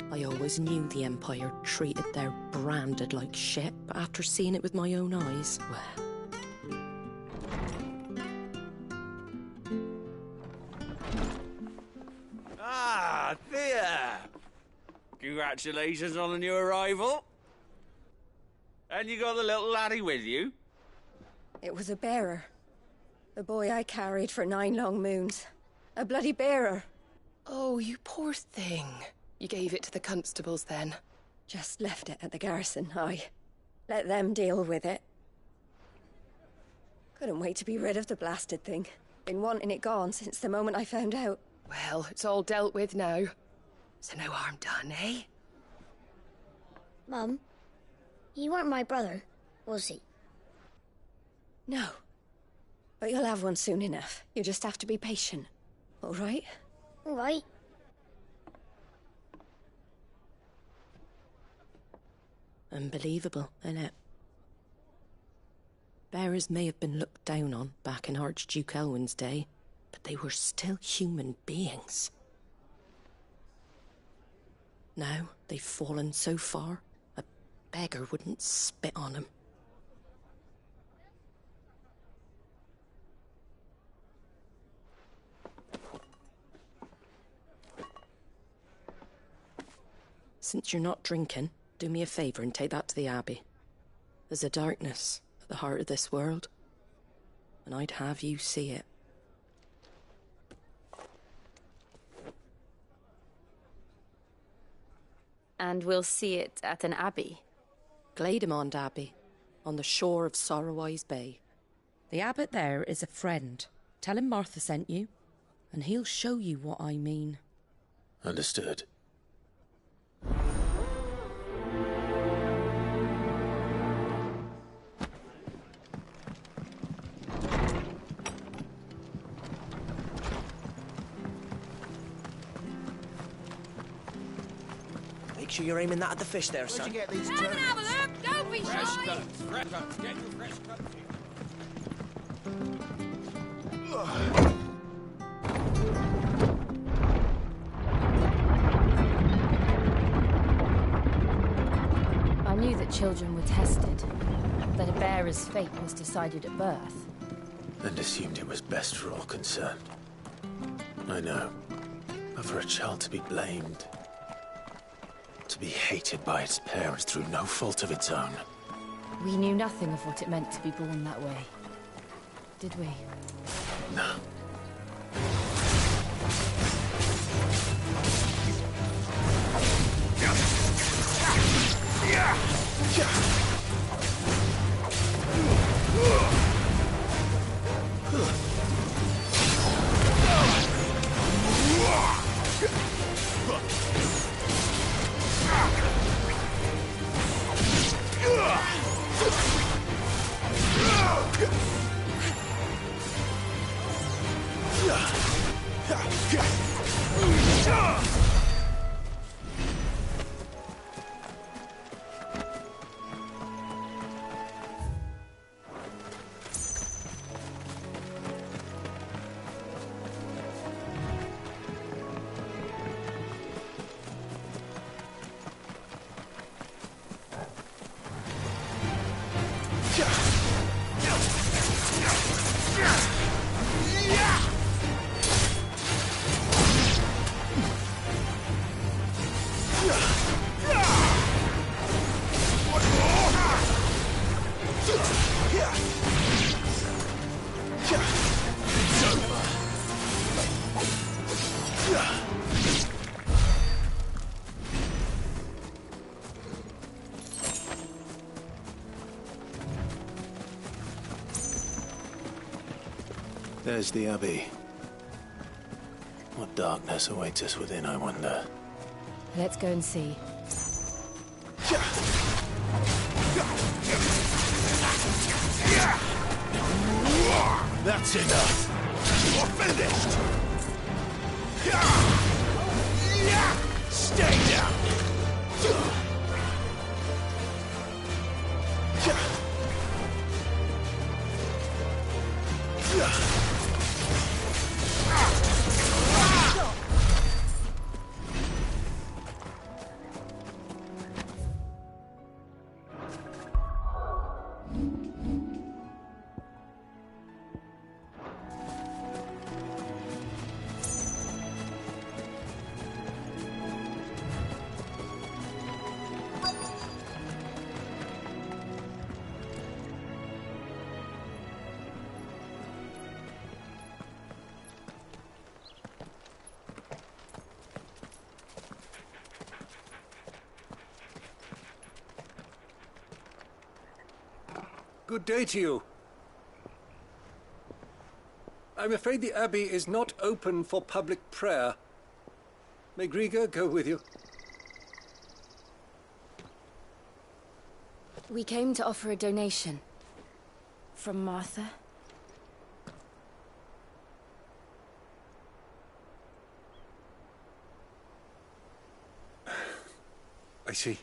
I always knew the Empire treated their branded like shit, but after seeing it with my own eyes, well... Thea! Congratulations on the new arrival. And you got the little laddie with you? It was a bearer. The boy I carried for 9 long moons. A bloody bearer. Oh, you poor thing. You gave it to the constables then? Just left it at the garrison, I. Let them deal with it. Couldn't wait to be rid of the blasted thing. Been wanting it gone since the moment I found out. Well, it's all dealt with now. So no harm done, eh? Mum, he weren't my brother, was he? No. But you'll have one soon enough. You just have to be patient. All right? All right. Unbelievable, innit? Bearers may have been looked down on back in Archduke Elwin's day, but they were still human beings. Now they've fallen so far, a beggar wouldn't spit on them. Since you're not drinking, do me a favour and take that to the Abbey. There's a darkness at the heart of this world, and I'd have you see it. And we'll see it at an abbey? Glademond Abbey, on the shore of Sorrowwise Bay. The abbot there is a friend. Tell him Martha sent you, and he'll show you what I mean. Understood. Make sure you're aiming that at the fish there, son. Come and have a look! Don't be Fresh shy! cuts, fresh cuts. Get your fresh cuts here. I knew that children were tested, that a bearer's fate was decided at birth. And assumed it was best for all concerned. I know. But for a child to be blamed, to be hated by its parents through no fault of its own. We knew nothing of what it meant to be born that way. Did we? No. There's the Abbey. What darkness awaits us within, I wonder? Let's go and see. That's enough! You're finished! Stay down! Good day to you. I'm afraid the Abbey is not open for public prayer. May Griga go with you? We came to offer a donation. From Martha. I see.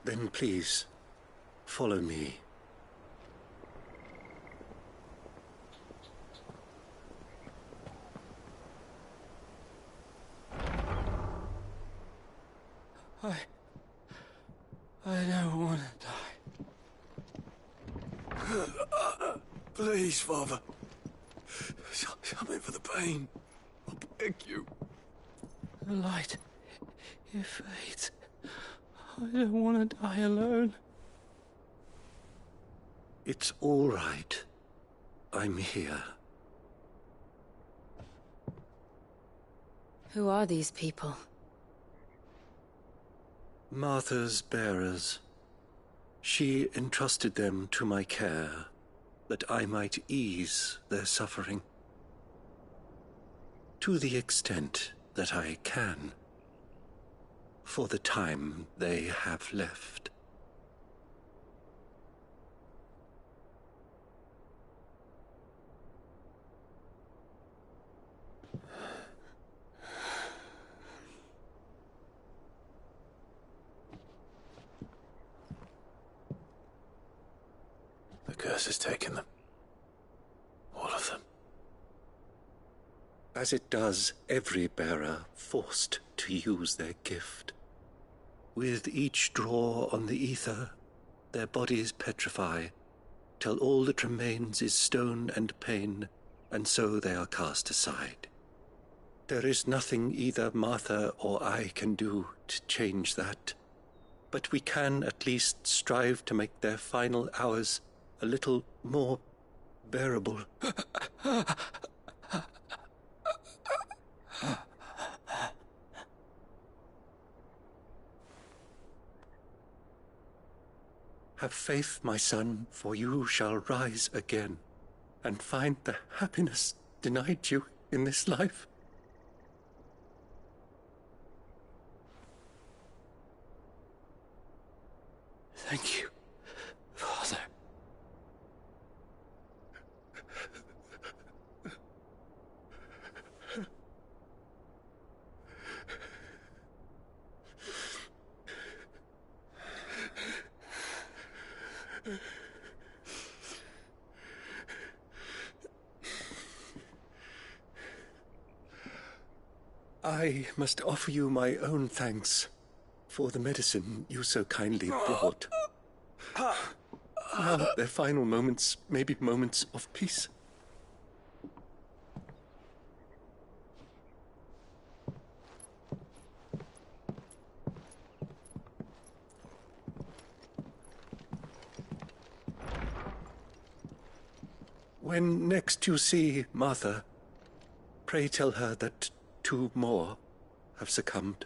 Then please, follow me. I don't want to die. Please, Father. Shut me for the pain. I beg you. The light, it fades. I don't want to die alone. It's all right. I'm here. Who are these people? Martha's bearers. She entrusted them to my care, that I might ease their suffering. To the extent that I can, for the time they have left. The curse has taken them. All of them. As it does every bearer forced to use their gift. With each draw on the ether, their bodies petrify, till all that remains is stone and pain, and so they are cast aside. There is nothing either Martha or I can do to change that, but we can at least strive to make their final hours a little more bearable. Have faith, my son, for you shall rise again, and find the happiness denied you in this life. Thank you, Father. I must offer you my own thanks for the medicine you so kindly brought. Now their final moments may be moments of peace. When next you see Martha, pray tell her that 2 more have succumbed.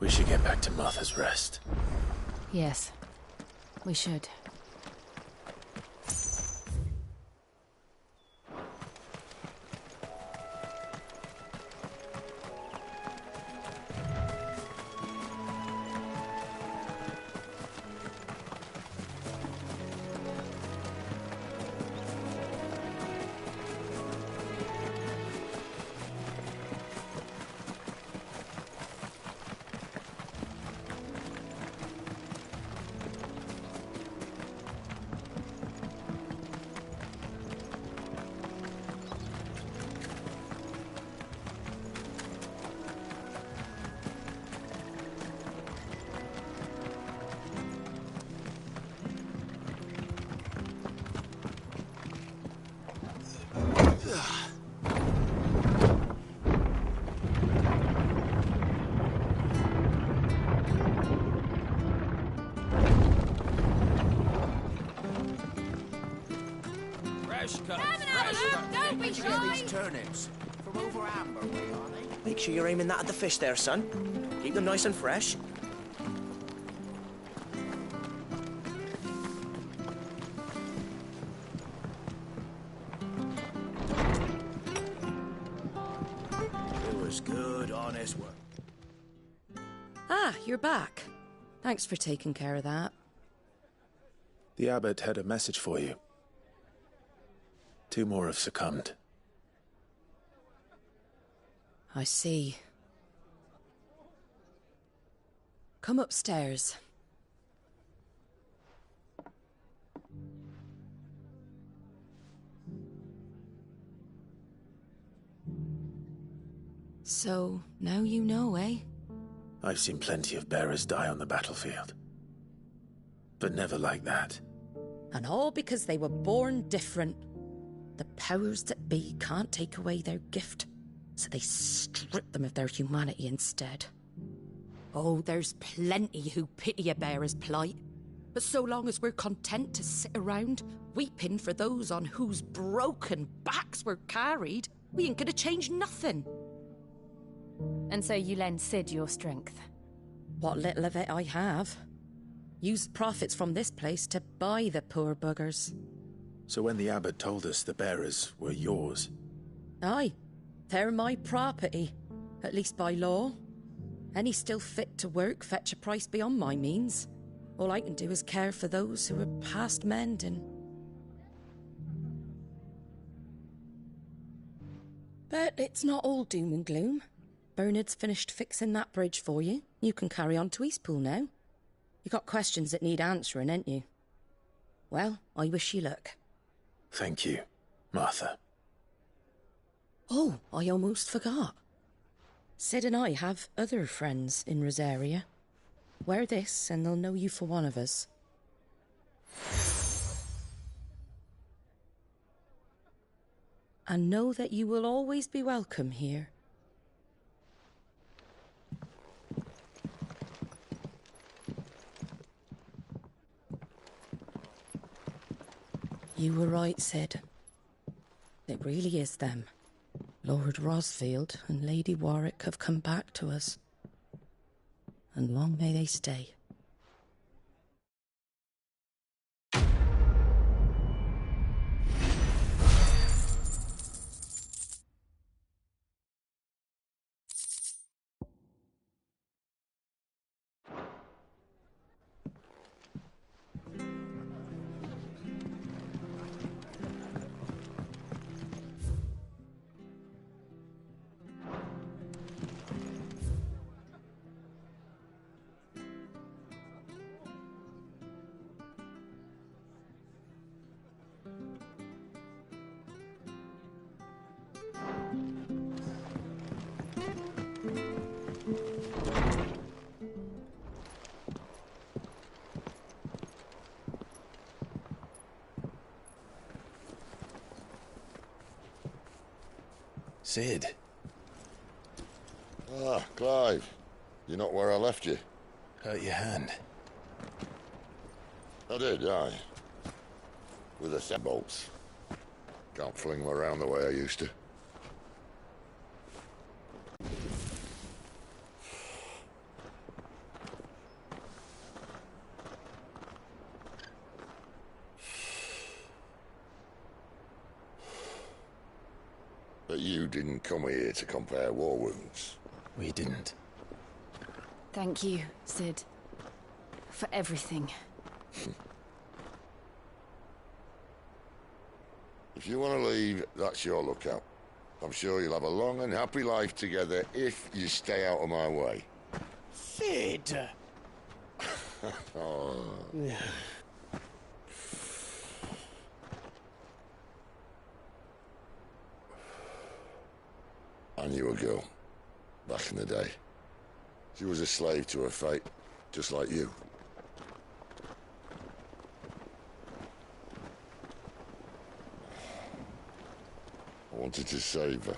We should get back to Martha's Rest. Yes, we should. fresh cut. Come and have a look, don't be Where'd you get shy. these turnips? From over Amber way, are they? Make sure you're aiming that at the fish there, son. Keep them nice and fresh. It was good, honest work. Ah, you're back. Thanks for taking care of that. The abbot had a message for you. 2 more have succumbed. I see. Come upstairs. So, now you know, eh? I've seen plenty of bearers die on the battlefield. But never like that. And all because they were born different. The powers that be can't take away their gift, so they strip them of their humanity instead. Oh, there's plenty who pity a bearer's plight. But so long as we're content to sit around, weeping for those on whose broken backs we're carried, we ain't gonna change nothing. And so you lend Sid your strength? What little of it I have. Used profits from this place to buy the poor buggers. So when the abbot told us the bearers were yours... Aye, they're my property, at least by law. Any still fit to work fetch a price beyond my means. All I can do is care for those who are past mending. But it's not all doom and gloom. Bernard's finished fixing that bridge for you. You can carry on to Eastpool now. You got questions that need answering, ain't you? Well, I wish you luck. Thank you, Martha. Oh, I almost forgot. Sid and I have other friends in Rosaria. Wear this and they'll know you for one of us. And know that you will always be welcome here. You were right, Sid. It really is them. Lord Rosfield and Lady Warwick have come back to us. And long may they stay. Sid. Ah, Clive. You're not where I left you. Hurt your hand. I did, aye. With the set bolts. Can't fling them around the way I used to. But you didn't come here to compare war wounds. We didn't. Thank you, Sid. For everything. If you want to leave, that's your lookout. I'm sure you'll have a long and happy life together if you stay out of my way. Sid! Oh. I knew a girl, back in the day. She was a slave to her fate, just like you. I wanted to save her.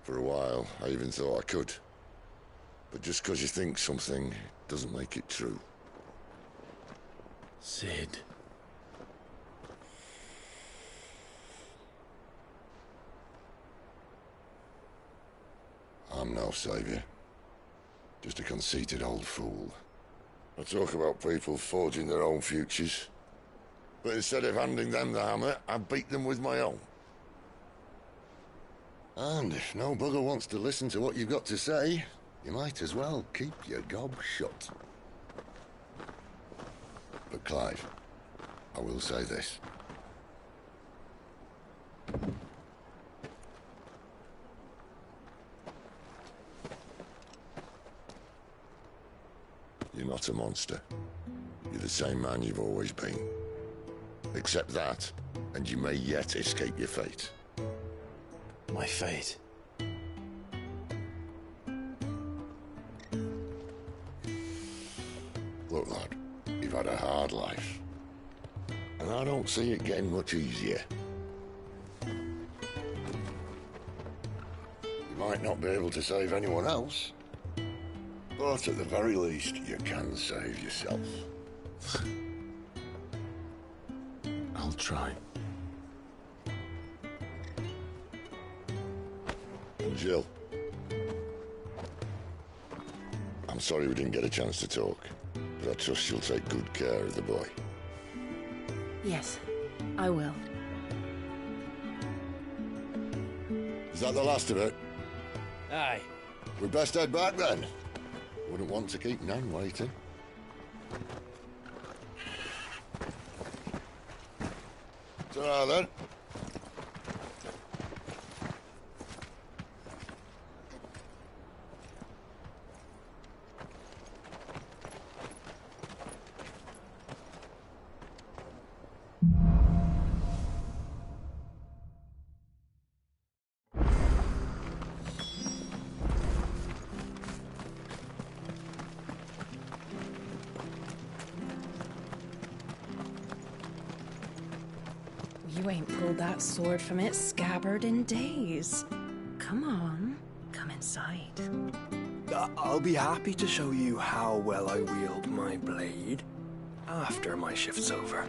For a while, I even thought I could. But just because you think something doesn't make it true. Sid. I'm no saviour. Just a conceited old fool. I talk about people forging their own futures. But instead of handing them the hammer, I beat them with my own. And if no bugger wants to listen to what you've got to say, you might as well keep your gob shut. But Clive, I will say this. You're not a monster. You're the same man you've always been. Accept that, and you may yet escape your fate. My fate? Look, lad, you've had a hard life. And I don't see it getting much easier. You might not be able to save anyone else, but at the very least, you can save yourself. I'll try. And Jill, I'm sorry we didn't get a chance to talk, but I trust you'll take good care of the boy. Yes, I will. Is that the last of it? Aye. We'd best head back then. Wouldn't want to keep Nan waiting. Ta-ra then. You ain't pulled that sword from its scabbard in days. Come on, come inside. I'll be happy to show you how well I wield my blade after my shift's over.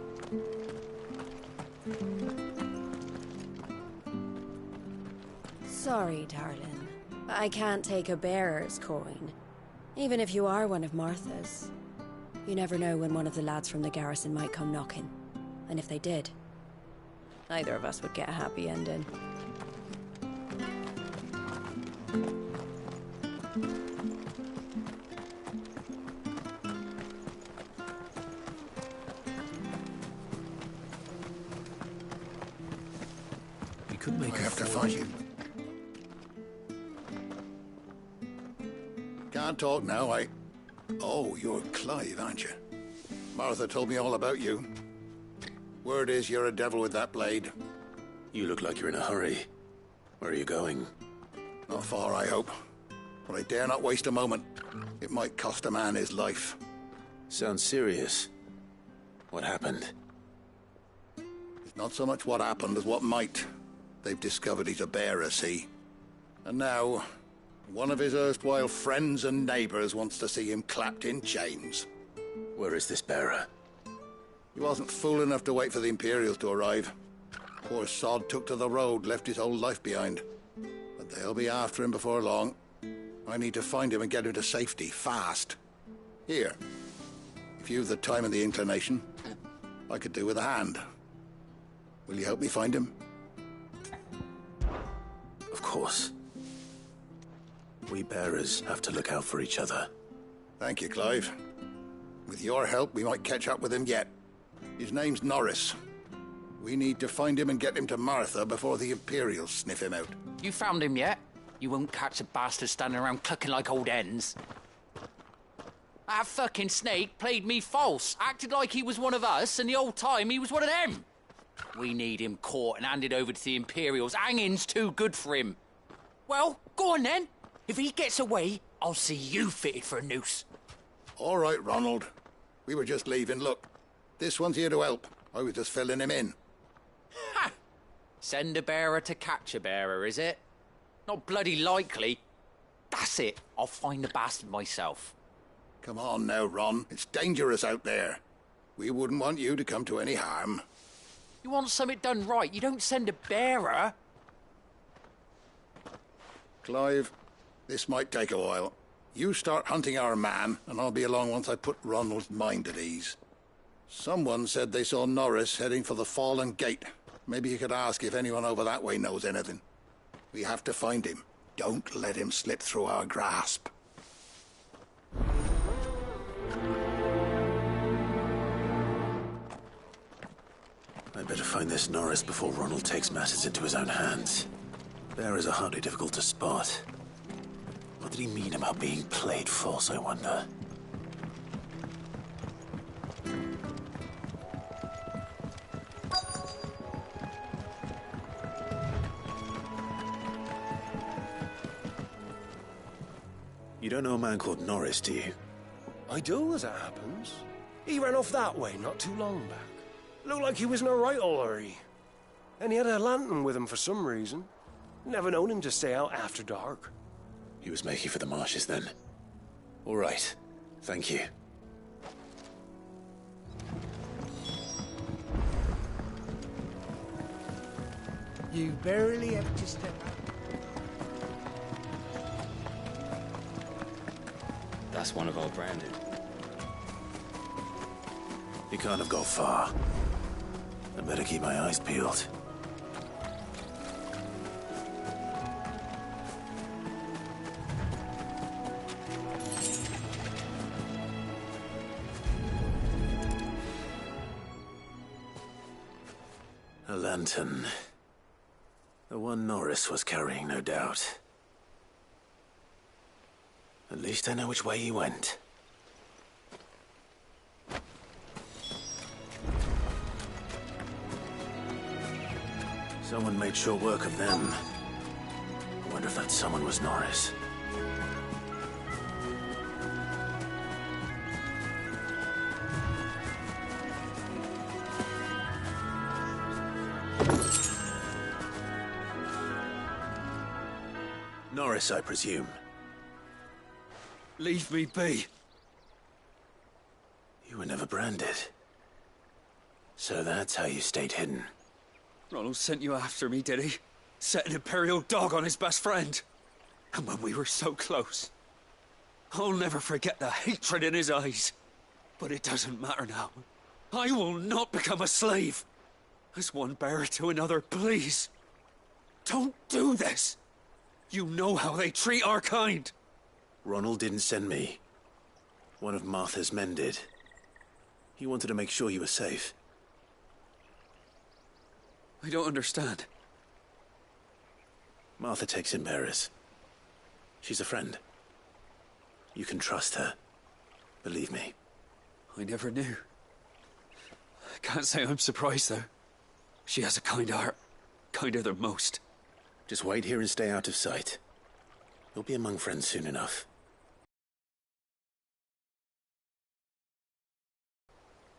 Sorry, darling. I can't take a bearer's coin. Even if you are one of Martha's. You never know when one of the lads from the garrison might come knocking. And if they did, neither of us would get a happy ending. We could make I have to find you. Can't talk now, Oh, you're Clive, aren't you? Martha told me all about you. Word is you're a devil with that blade. You look like you're in a hurry. Where are you going? Not far, I hope. But I dare not waste a moment. It might cost a man his life. Sounds serious. What happened? It's not so much what happened as what might. They've discovered he's a bearer, see? And now, one of his erstwhile friends and neighbours wants to see him clapped in chains. Where is this bearer? He wasn't fool enough to wait for the Imperials to arrive. Poor sod took to the road, left his whole life behind. But they'll be after him before long. I need to find him and get him to safety, fast. Here, if you've the time and the inclination, I could do with a hand. Will you help me find him? Of course. We bearers have to look out for each other. Thank you, Clive. With your help, we might catch up with him yet. His name's Norris. We need to find him and get him to Martha before the Imperials sniff him out. You found him yet? You won't catch a bastard standing around clucking like old hens. That fucking snake played me false, acted like he was one of us, and the whole time he was one of them. We need him caught and handed over to the Imperials. Hanging's too good for him. Well, go on then. If he gets away, I'll see you fitted for a noose. All right, Ronald. We were just leaving. Look, this one's here to help. I was just filling him in. Ha! Send a bearer to catch a bearer, is it? Not bloody likely. That's it. I'll find the bastard myself. Come on now, Ron. It's dangerous out there. We wouldn't want you to come to any harm. You want something done right, you don't send a bearer. Clive, this might take a while. You start hunting our man, and I'll be along once I put Ronald's mind at ease. Someone said they saw Norris heading for the Fallen Gate. Maybe you could ask if anyone over that way knows anything. We have to find him. Don't let him slip through our grasp. I'd better find this Norris before Ronald takes matters into his own hands. Bearers are hardly difficult to spot. What did he mean about being played false, I wonder? You don't know a man called Norris, do you? I do, as it happens. He ran off that way not too long back. Looked like he was in a right old hurry. And he had a lantern with him for some reason. Never known him to stay out after dark. He was making for the marshes then. All right. Thank you. You barely have to step out. That's one of our branded. He can't have got far. I better keep my eyes peeled. A lantern. The one Norris was carrying, no doubt. At least I know which way he went. Someone made short work of them. I wonder if that someone was Norris. Norris, I presume. Leave me be. You were never branded. So that's how you stayed hidden. Ronald sent you after me, did he? Set an Imperial dog on his best friend. And when we were so close. I'll never forget the hatred in his eyes. But it doesn't matter now. I will not become a slave. As one bearer to another, please. Don't do this. You know how they treat our kind. Ronald didn't send me. One of Martha's men did. He wanted to make sure you were safe. I don't understand. Martha takes in bearers. She's a friend. You can trust her. Believe me. I never knew. I can't say I'm surprised, though. She has a kind heart. Kinder than most. Just wait here and stay out of sight. You'll be among friends soon enough.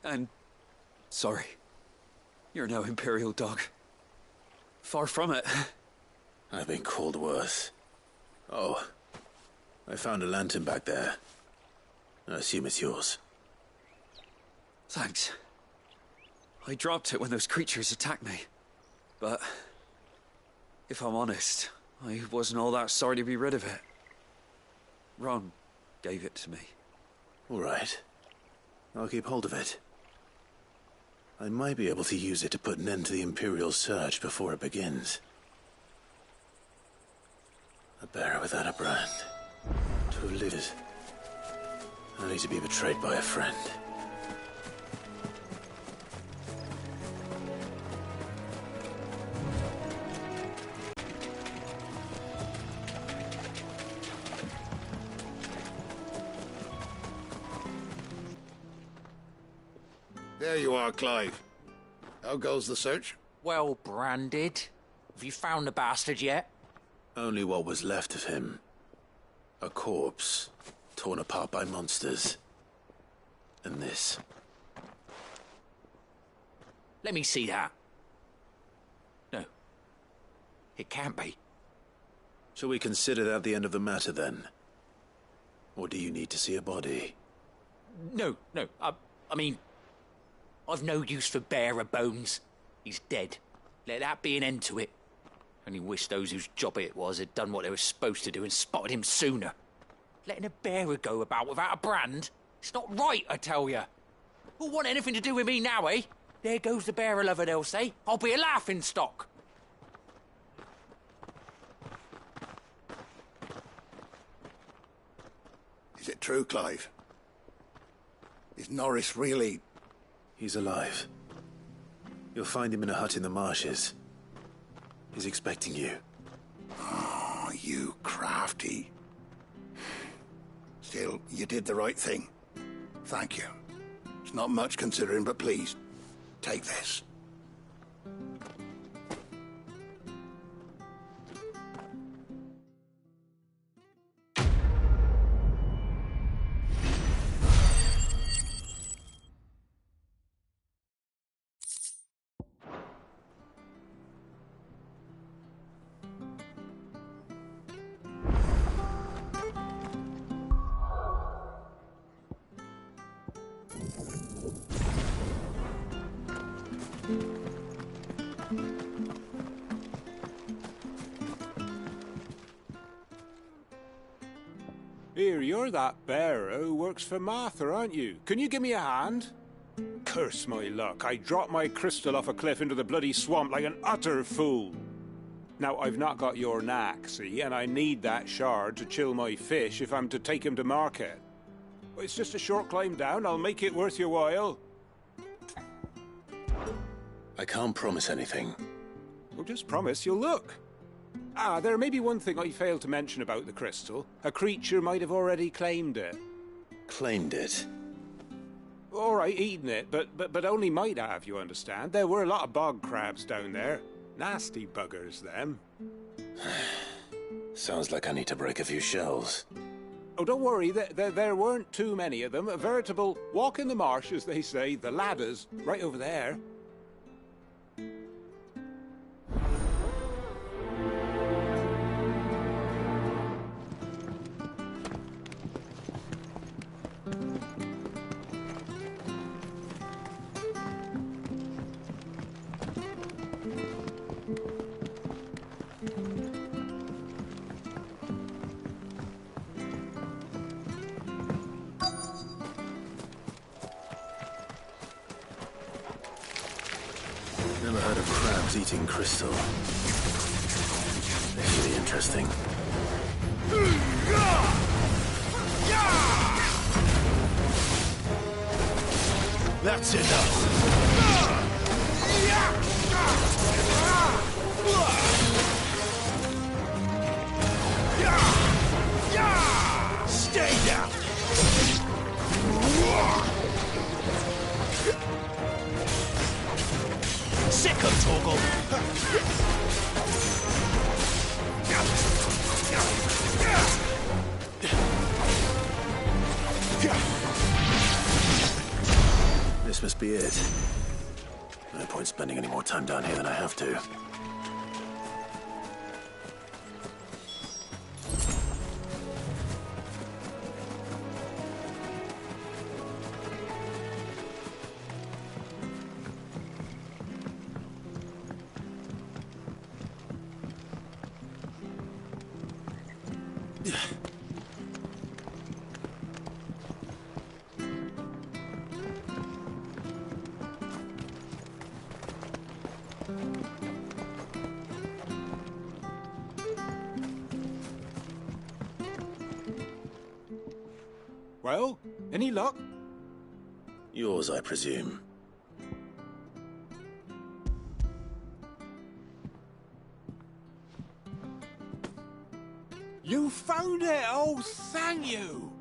And... sorry. You're no Imperial dog. Far from it. I've been called worse. Oh. I found a lantern back there. I assume it's yours. Thanks. I dropped it when those creatures attacked me. But... if I'm honest, I wasn't all that sorry to be rid of it. Ron gave it to me. All right. I'll keep hold of it. I might be able to use it to put an end to the Imperial search before it begins. A bearer without a brand. To have lived, only to be betrayed by a friend. There you are, Clive. How goes the search? Well branded. Have you found the bastard yet? Only what was left of him. A corpse, torn apart by monsters. And this. Let me see that. No. It can't be. Shall we consider that the end of the matter, then? Or do you need to see a body? No. I mean... I've no use for bearer bones. He's dead. Let that be an end to it. Only wish those whose job it was had done what they were supposed to do and spotted him sooner. Letting a bearer go about without a brand? It's not right, I tell you. Who'll want anything to do with me now, eh? There goes the bearer lover, they'll say. I'll be a laughing stock. Is it true, Clive? Is Norris really... He's alive. You'll find him in a hut in the marshes. He's expecting you. Oh, you crafty. Still, you did the right thing. Thank you. It's not much considering, but please, take this. Here, you're that bearer who works for Martha, aren't you? Can you give me a hand? Curse my luck, I dropped my crystal off a cliff into the bloody swamp like an utter fool. Now, I've not got your knack, see, and I need that shard to chill my fish if I'm to take him to market. But it's just a short climb down, I'll make it worth your while. I can't promise anything. Well, just promise you'll look. Ah, there may be one thing I failed to mention about the crystal. A creature might have already claimed it. Claimed it? All right, eaten it, but only might have, you understand. There were a lot of bog crabs down there. Nasty buggers, them. Sounds like I need to break a few shells. Oh, don't worry, there weren't too many of them. A veritable walk in the marsh, as they say, the ladders, right over there. Never heard of crabs eating crystal. This should be interesting. That's enough! Stay down! Sicko Torgal! This must be it. No point spending any more time down here than I have to. Well, any luck? Yours, I presume. You found it! Oh, thank you!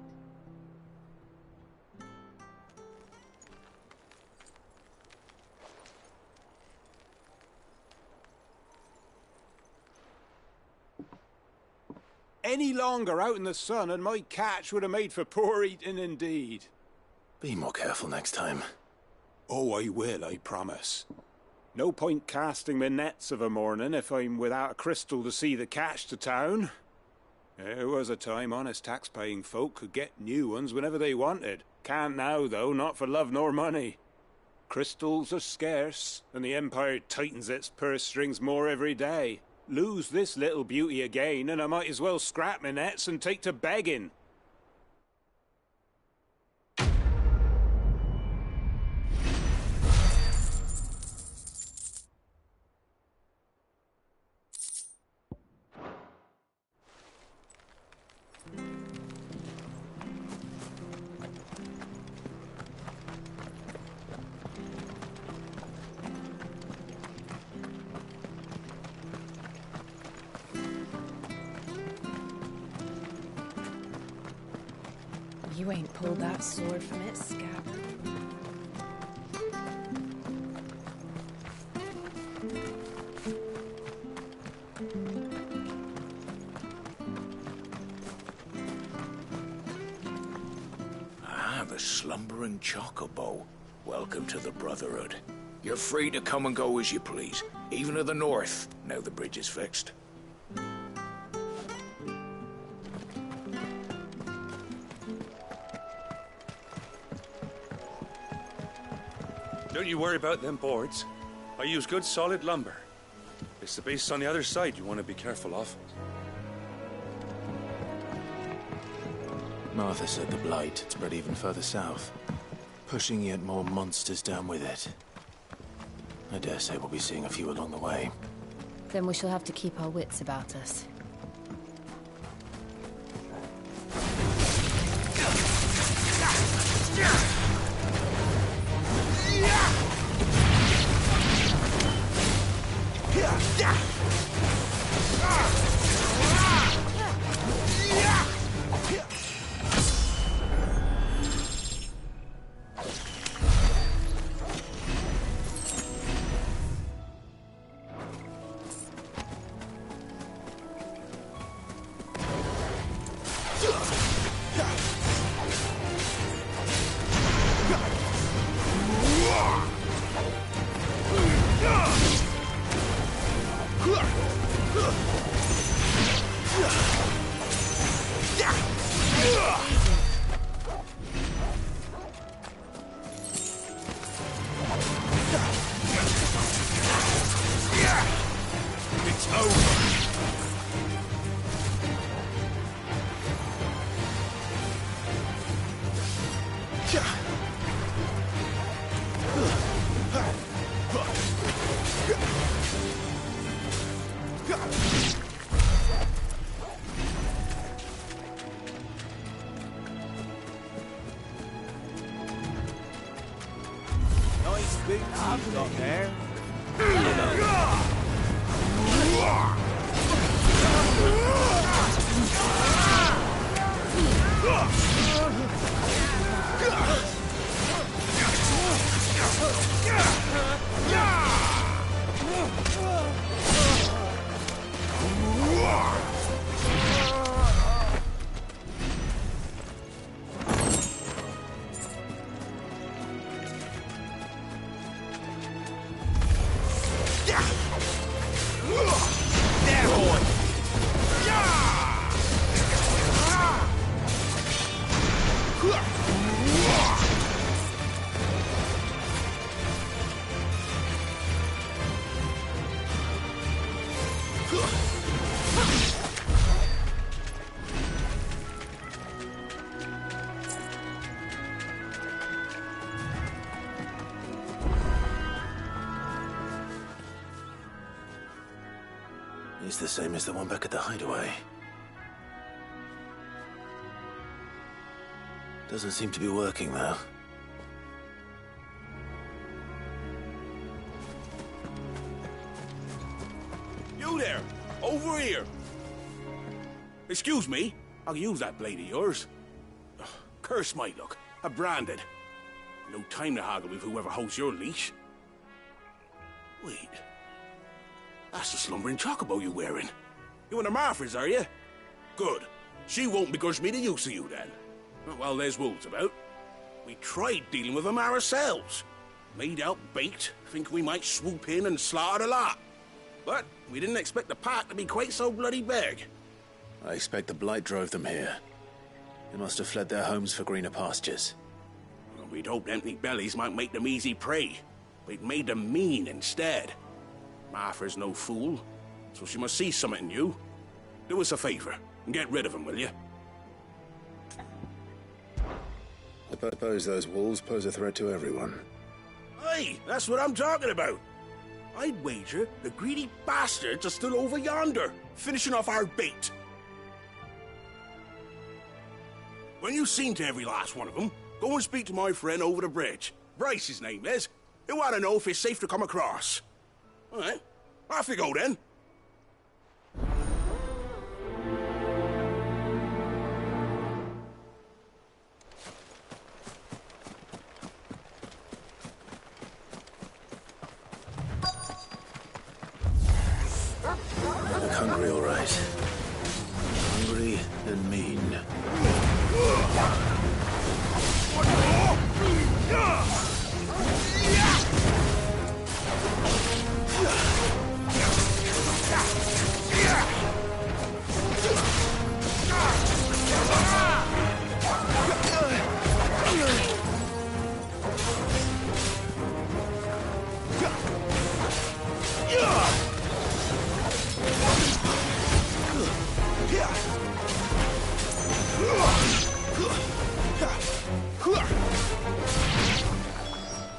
Any longer out in the sun and my catch would have made for poor eating indeed. Be more careful next time. Oh, I will, I promise. No point casting my nets of a morning if I'm without a crystal to see the catch to town. There was a time honest tax-paying folk could get new ones whenever they wanted. Can't now, though, not for love nor money. Crystals are scarce, and the Empire tightens its purse strings more every day. Lose this little beauty again, and I might as well scrap my nets and take to begging. You ain't pulled that sword from its scabbard. The slumbering chocobo. Welcome to the Brotherhood. You're free to come and go as you please, even to the north, now the bridge is fixed. Don't you worry about them boards. I use good solid lumber. It's the beasts on the other side you want to be careful of. Martha said the blight had spread even further south, pushing yet more monsters down with it. I dare say we'll be seeing a few along the way. Then we shall have to keep our wits about us. Nice big you got there. It's the same as the one back at the hideaway. Doesn't seem to be working, though. You there! Over here! Excuse me, I'll use that blade of yours. Ugh, curse my luck. I'm branded. No time to haggle with whoever holds your leash. Wait. That's the slumbering chocobo you're wearing. You and the Marthas, are you? Good. She won't begrudge me the use of you, then. Well, there's wolves about. We tried dealing with them ourselves. Made out baked, think we might swoop in and slaughter the lot. But we didn't expect the pack to be quite so bloody big. I expect the blight drove them here. They must have fled their homes for greener pastures. Well, We'd hoped empty bellies might make them easy prey. We'd made them mean instead. Martha's no fool, so she must see something in you. Do us a favor and get rid of them, will you? I suppose those wolves pose a threat to everyone. Aye, that's what I'm talking about. I'd wager the greedy bastards are still over yonder, finishing off our bait. When you've seen to every last one of them, go and speak to my friend over the bridge. Bryce, his name is. He'll want to know if it's safe to come across. All right, off you go then. I look hungry, all right. Hungry and mean.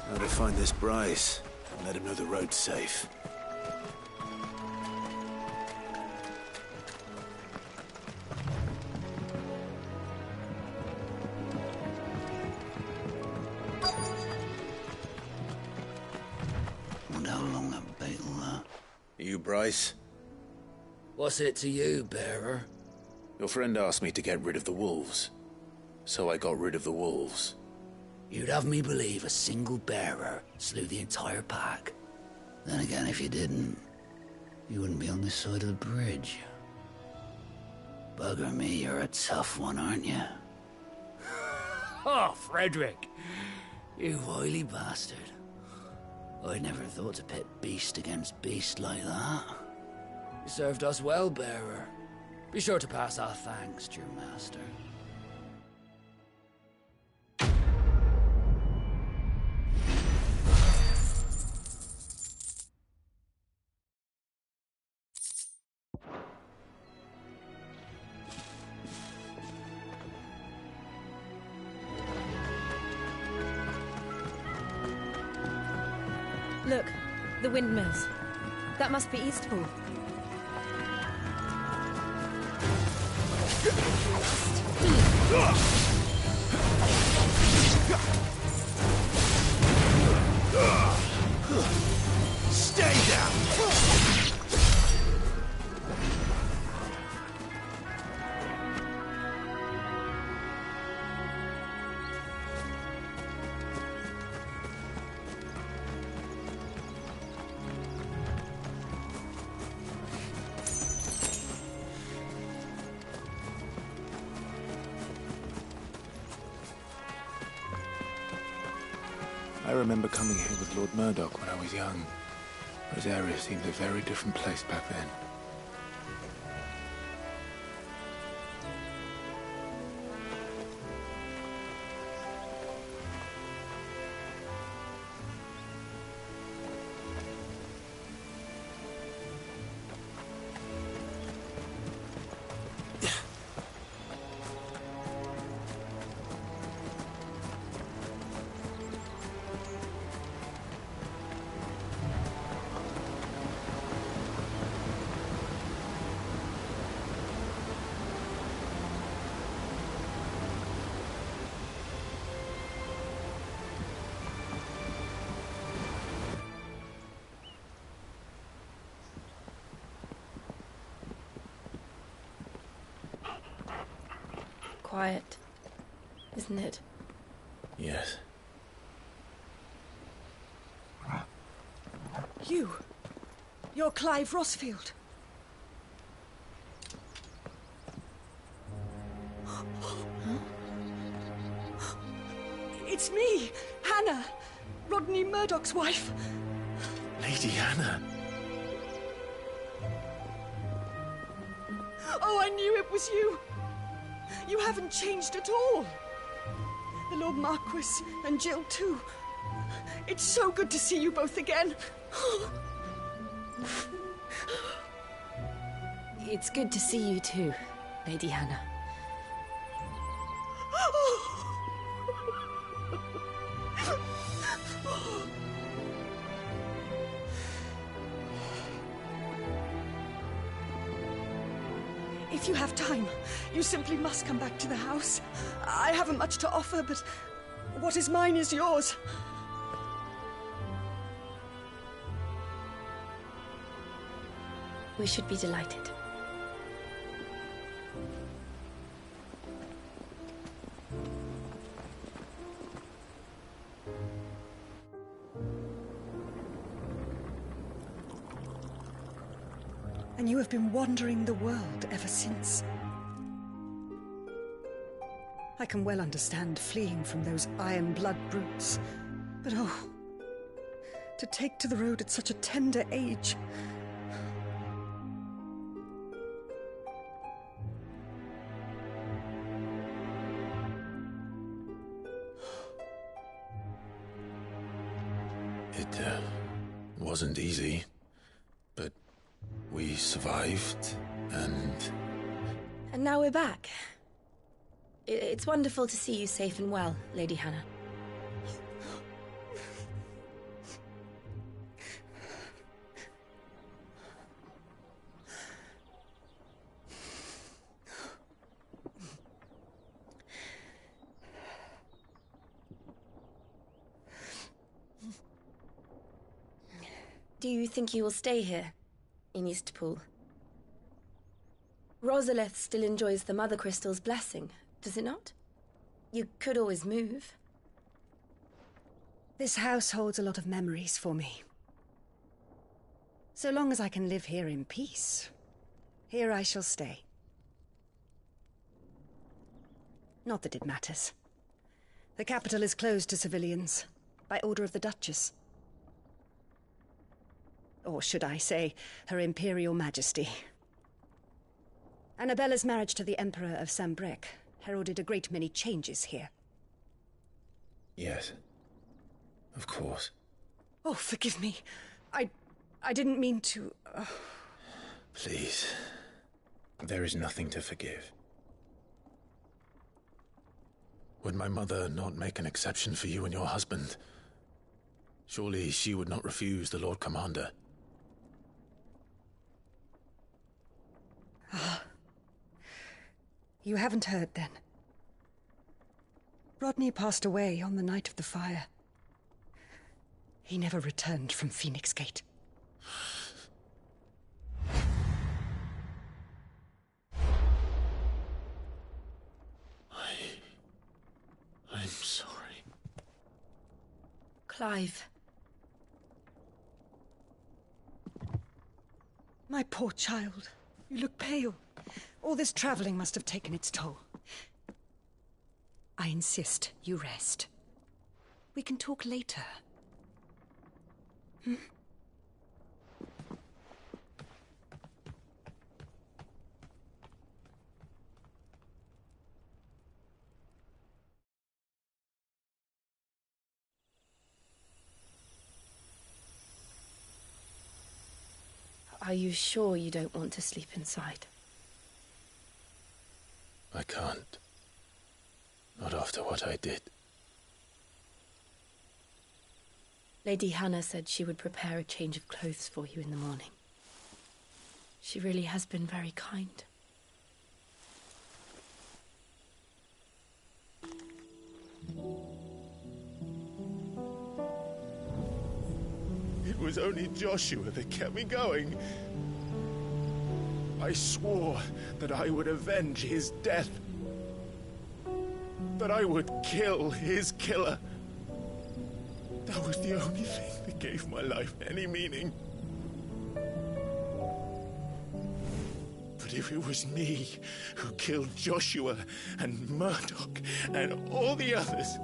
Now to find this Bryce and let him know the road's safe. Wonder how long that bait will last. You, Bryce? What's it to you, bearer? Your friend asked me to get rid of the wolves. So I got rid of the wolves. You'd have me believe a single bearer slew the entire pack. Then again, if you didn't, you wouldn't be on this side of the bridge. Bugger me, you're a tough one, aren't you? Oh, Frederick! You wily bastard. I'd never thought to pit beast against beast like that. You served us well, bearer. Be sure to pass our thanks to your master. Look, the windmills. That must be Eastpool. Stay down! I remember coming here with Lord Murdoch when I was young. Rosaria seemed a very different place back then. Quiet, isn't it? Yes. You're Clive Rossfield. It's me, Hannah, Rodney Murdoch's wife. Lady Hannah. Oh, I knew it was you. You haven't changed at all. The Lord Marquis and Jill too. It's so good to see you both again. It's good to see you too, Lady Hannah. If you have time, you simply must come back to the house. I haven't much to offer, but what is mine is yours. We should be delighted. And you have been wandering the world ever since. I can well understand fleeing from those iron blood brutes, but oh, to take to the road at such a tender age. It wasn't easy, but we survived, and now we're back. It's wonderful to see you safe and well, Lady Hannah. Do you think you will stay here, in Eastpool? Rosalith still enjoys the Mother Crystal's blessing, does it not? You could always move. This house holds a lot of memories for me. So long as I can live here in peace, here I shall stay. Not that it matters. The capital is closed to civilians, by order of the Duchess. Or should I say, Her Imperial Majesty. Annabella's marriage to the Emperor of Sambrec heralded a great many changes here. yes, of course. Oh, forgive me. I didn't mean to... Please, there is nothing to forgive. Would my mother not make an exception for you and your husband? Surely she would not refuse the Lord Commander. Ah. You haven't heard, then. Rodney passed away on the night of the fire. He never returned from Phoenix Gate. I'm sorry. Clive. My poor child. You look pale. All this traveling must have taken its toll. I insist you rest. We can talk later. Hmm? Are you sure you don't want to sleep inside? I can't. Not after what I did. Lady Hannah said she would prepare a change of clothes for you in the morning. She really has been very kind. It was only Joshua that kept me going. I swore that I would avenge his death. That I would kill his killer. That was the only thing that gave my life any meaning. But if it was me who killed Joshua and Murdoch and all the others,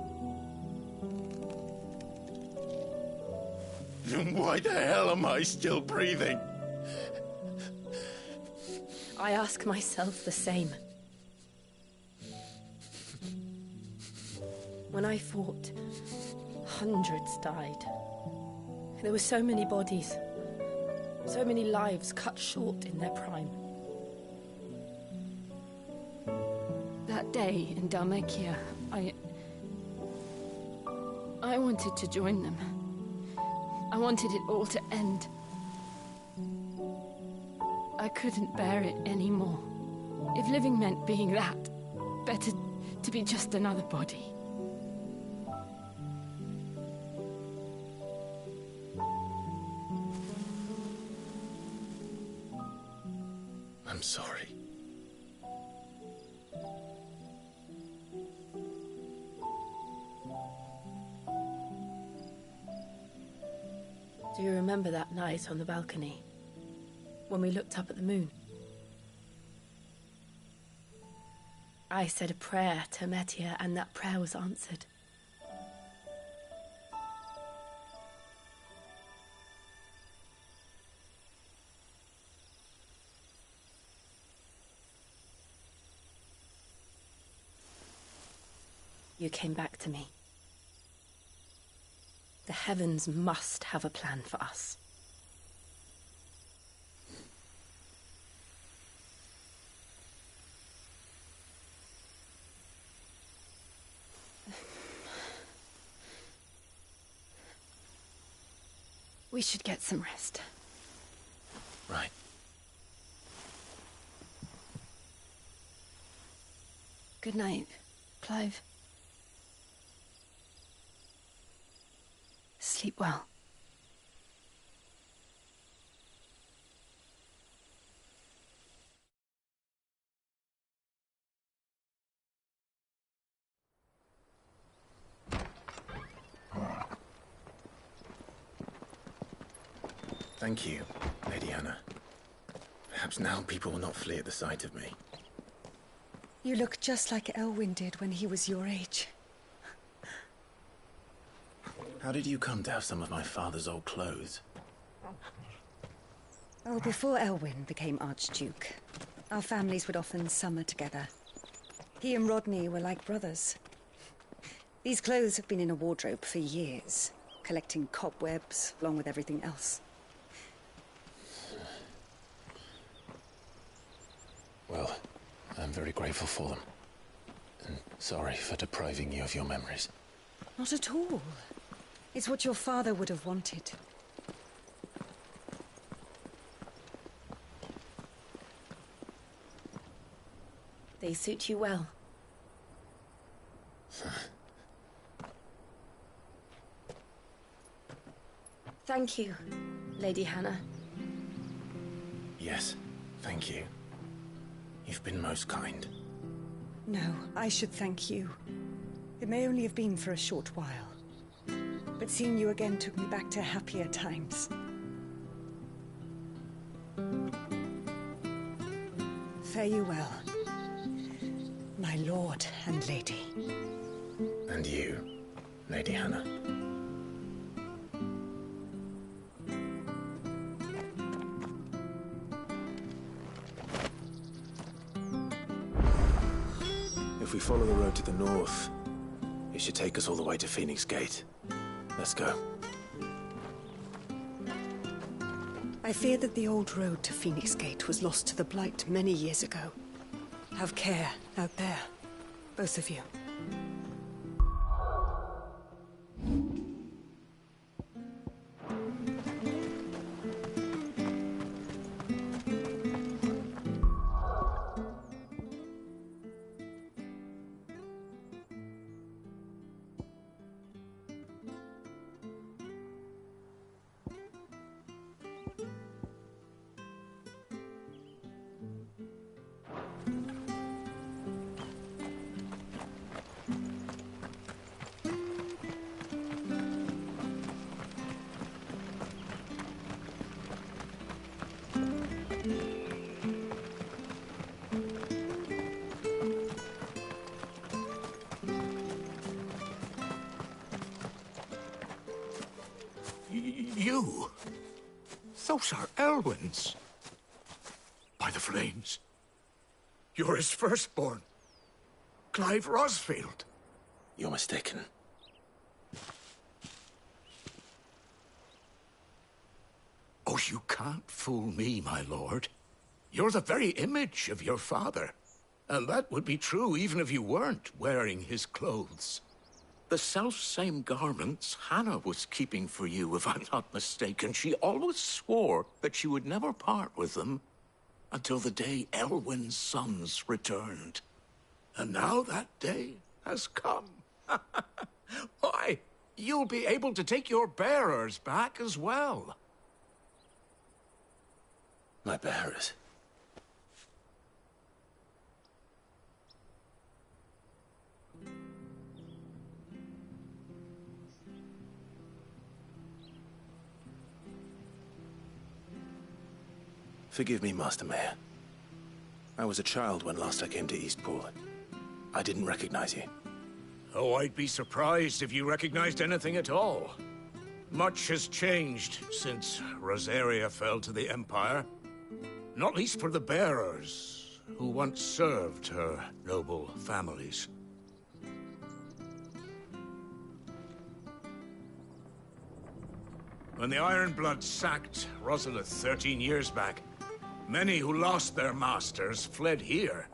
then why the hell am I still breathing? I ask myself the same. When I fought, hundreds died. There were so many bodies, so many lives cut short in their prime. That day in Dalmacia, I wanted to join them. I wanted it all to end. I couldn't bear it anymore. If living meant being that, better to be just another body. I'm sorry. Do you remember that night on the balcony, when we looked up at the moon? I said a prayer to Metia, and that prayer was answered. You came back to me. The heavens must have a plan for us. We should get some rest. Right. Good night, Clive. Sleep well. Thank you, Lady Hannah. Perhaps now people will not flee at the sight of me. You look just like Elwyn did when he was your age. How did you come to have some of my father's old clothes? Oh, before Elwyn became Archduke, our families would often summer together. He and Rodney were like brothers. These clothes have been in a wardrobe for years, collecting cobwebs along with everything else. Well, I'm very grateful for them. And sorry for depriving you of your memories. Not at all. It's what your father would have wanted. They suit you well. Thank you, Lady Hannah. Yes, thank you. You've been most kind. No, I should thank you. It may only have been for a short while, but seeing you again took me back to happier times. Fare you well, my lord and lady. And you, Lady Hannah. If we follow the road to the north, it should take us all the way to Phoenix Gate. Let's go. I fear that the old road to Phoenix Gate was lost to the Blight many years ago. Have care out there, both of you. You? Those are Elwyn's. By the flames. You're his firstborn. Clive Rosfield. You're mistaken. Oh, you can't fool me, my lord. You're the very image of your father. And that would be true even if you weren't wearing his clothes. The self-same garments Hannah was keeping for you, if I'm not mistaken. She always swore that she would never part with them until the day Elwyn's sons returned. And now that day has come. Why, you'll be able to take your bearers back as well. My bearers? Forgive me, Master Mayor. I was a child when last I came to Eastpool. I didn't recognize you. Oh, I'd be surprised if you recognized anything at all. Much has changed since Rosaria fell to the Empire. Not least for the bearers, who once served her noble families. When the Ironbloods sacked Rosalith 13 years back, many who lost their masters fled here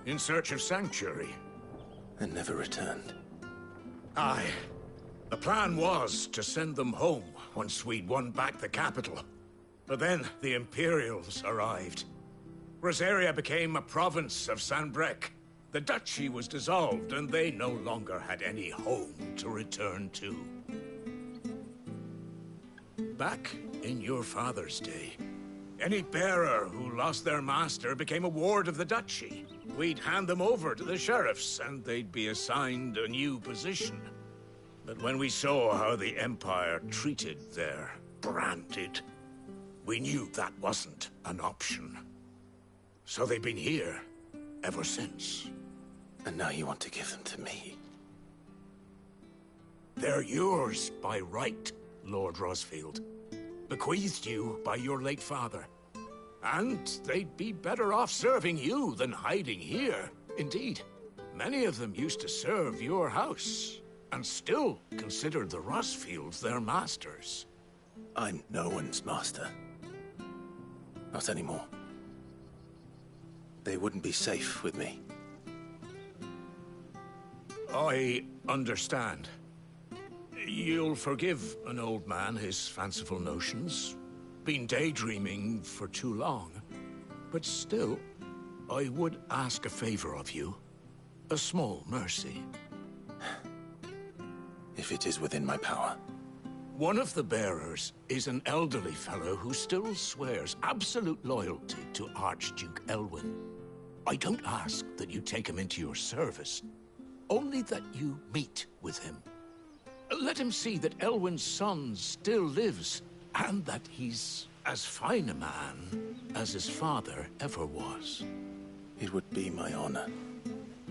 in search of sanctuary. And never returned. Aye. The plan was to send them home once we'd won back the capital. But then the Imperials arrived. Rosaria became a province of Sanbreque. The duchy was dissolved, and they no longer had any home to return to. Back in your father's day, any bearer who lost their master became a ward of the duchy. We'd hand them over to the sheriffs, and they'd be assigned a new position. But when we saw how the Empire treated their branded, we knew that wasn't an option. So they've been here ever since. And now you want to give them to me? They're yours by right, Lord Rosfield. Bequeathed you by your late father. And they'd be better off serving you than hiding here. Indeed, many of them used to serve your house, and still considered the Rosfields their masters. I'm no one's master. Not anymore. They wouldn't be safe with me. I understand. You'll forgive an old man his fanciful notions. Been daydreaming for too long. But still, I would ask a favor of you. A small mercy. If it is within my power. One of the bearers is an elderly fellow who still swears absolute loyalty to Archduke Elwyn. I don't ask that you take him into your service, only that you meet with him. Let him see that Elwyn's son still lives, and that he's as fine a man as his father ever was. It would be my honor.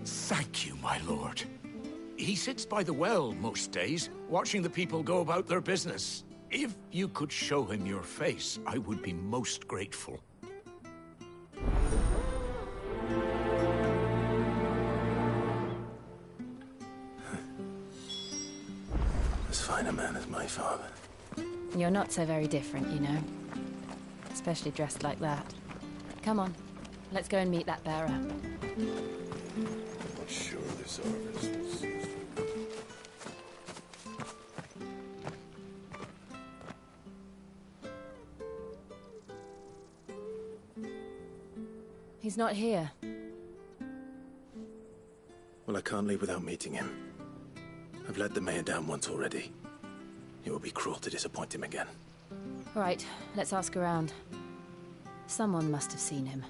Thank you, my lord. He sits by the well most days, watching the people go about their business. If you could show him your face, I would be most grateful. As fine a man as my father. You're not so very different, you know. Especially dressed like that. Come on, let's go and meet that bearer. I'm not sure this harvest is... He's not here. Well, I can't leave without meeting him. I've let the mayor down once already. It would be cruel to disappoint him again. All right, let's ask around. Someone must have seen him.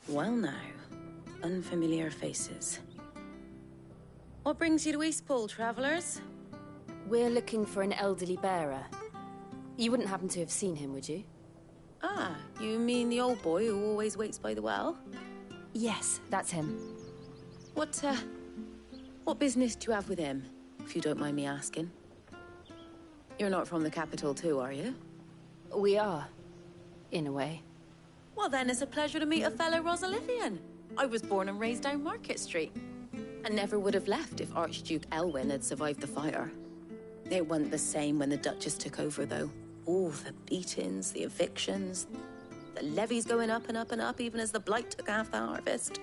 Well now, unfamiliar faces. What brings you to Eastpool, travellers? We're looking for an elderly bearer. You wouldn't happen to have seen him, would you? Ah, you mean the old boy who always waits by the well? Yes, that's him. What business do you have with him, if you don't mind me asking? You're not from the capital too, are you? We are, in a way. Well, then it's a pleasure to meet a fellow Rosalifian. I was born and raised down Market Street. And never would have left if Archduke Elwyn had survived the fire. It wasn't the same when the Duchess took over, though. All the beatings, the evictions, the levies going up and up and up, even as the blight took half the harvest.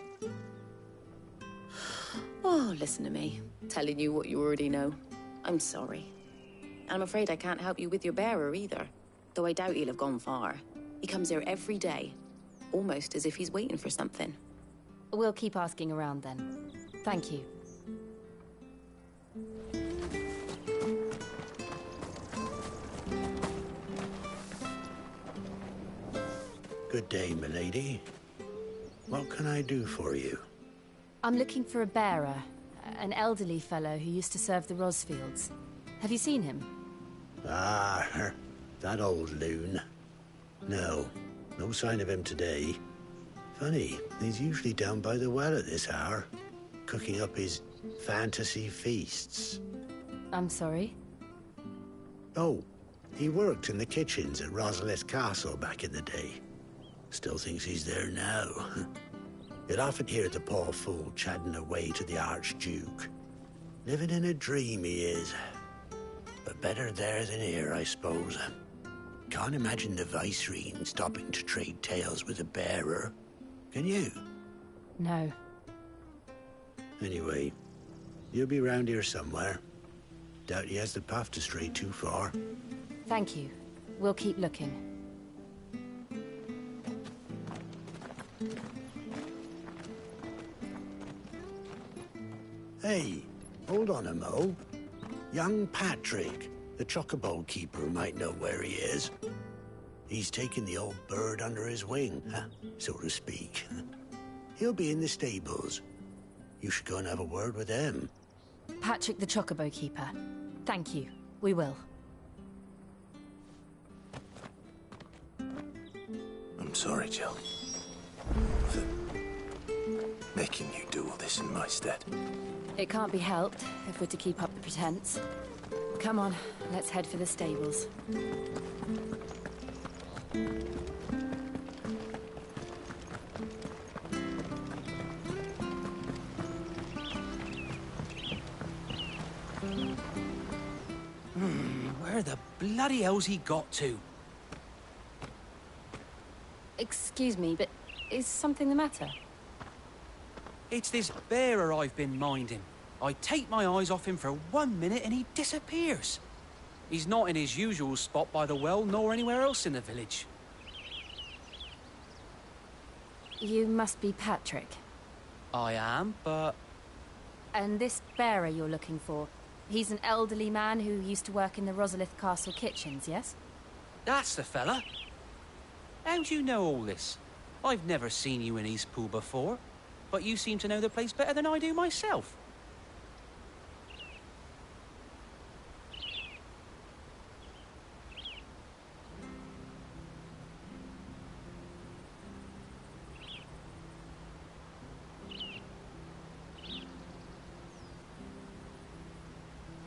Oh, listen to me, telling you what you already know. I'm sorry. And I'm afraid I can't help you with your bearer either, though I doubt he'll have gone far. He comes here every day, almost as if he's waiting for something. We'll keep asking around then. Thank you. Good day, milady. What can I do for you? I'm looking for a bearer, an elderly fellow who used to serve the Rosfields. Have you seen him? Ah, that old loon. No sign of him today. Funny, he's usually down by the well at this hour, cooking up his fantasy feasts. I'm sorry? Oh, he worked in the kitchens at Rosalith Castle back in the day. Still thinks he's there now. You'd often hear the poor fool chatting away to the Archduke. Living in a dream he is. But better there than here, I suppose. Can't imagine the Vicereine stopping to trade tales with a bearer. Can you? No. Anyway, you'll be round here somewhere. Doubt he has the path to stray too far. Thank you. We'll keep looking. Hey, hold on a mo. Young Patrick, the chocobo keeper, might know where he is. He's taken the old bird under his wing, so to speak. He'll be in the stables. You should go and have a word with him. Patrick the Chocobo Keeper. Thank you. We will. I'm sorry, Jill. For making you do all this in my stead. It can't be helped if we're to keep up the pretense. Come on, let's head for the stables. Where the bloody hell's he got to? Excuse me, but is something the matter? It's this bearer I've been minding. I take my eyes off him for 1 minute and he disappears. He's not in his usual spot by the well, nor anywhere else in the village. You must be Patrick. I am, but... And this bearer you're looking for, he's an elderly man who used to work in the Rosalith Castle kitchens, yes? That's the fella. How do you know all this? I've never seen you in Eastpool before, but you seem to know the place better than I do myself.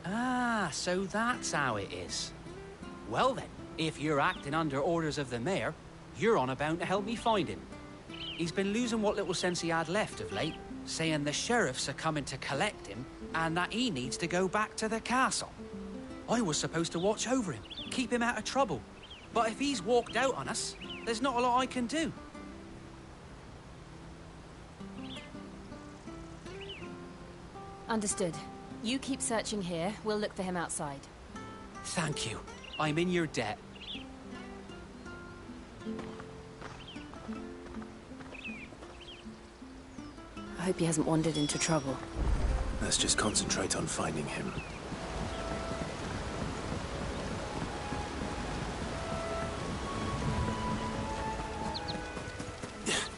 Ah, so that's how it is. Well then, if you're acting under orders of the mayor, you're on about to help me find him. He's been losing what little sense he had left of late, saying the sheriffs are coming to collect him and that he needs to go back to the castle. I was supposed to watch over him, keep him out of trouble. But if he's walked out on us, there's not a lot I can do. Understood. You keep searching here, we'll look for him outside. Thank you. I'm in your debt. I hope he hasn't wandered into trouble. Let's just concentrate on finding him.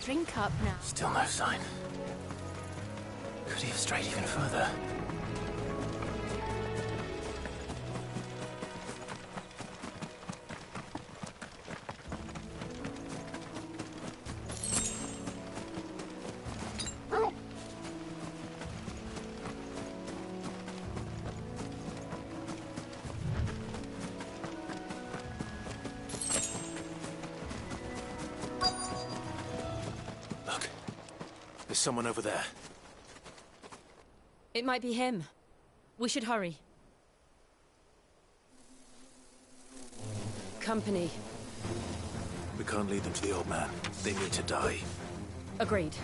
Drink up now. Still no sign. Could he have strayed even further? someone over there. It might be him. We should hurry. Company. We can't lead them to the old man. They need to die. Agreed.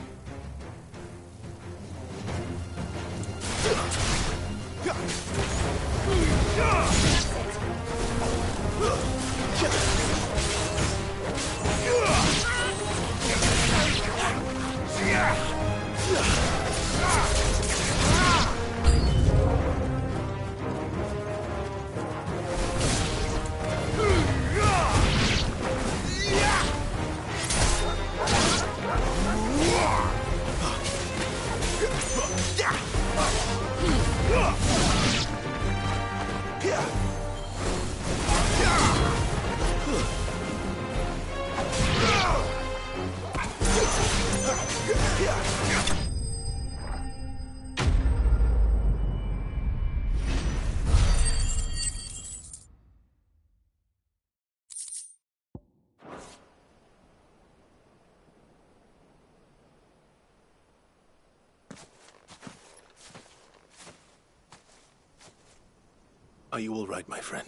Are you all right, my friend?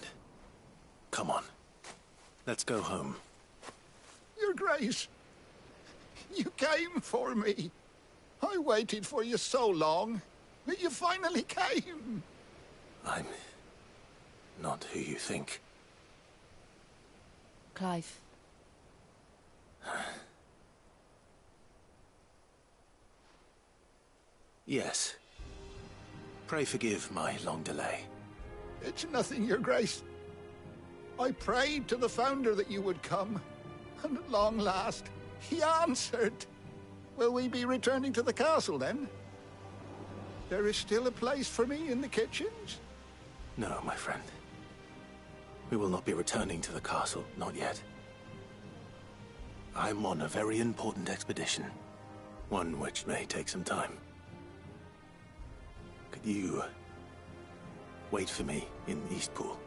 Come on. Let's go home. Your Grace, you came for me. I waited for you so long, but you finally came. I'm not who you think. Clive. Yes. Pray forgive my long delay. It's nothing, Your Grace. I prayed to the Founder that you would come, and at long last, he answered. Will we be returning to the castle, then? There is still a place for me in the kitchens? No, my friend. We will not be returning to the castle, not yet. I'm on a very important expedition. One which may take some time. Could you wait for me in Eastpool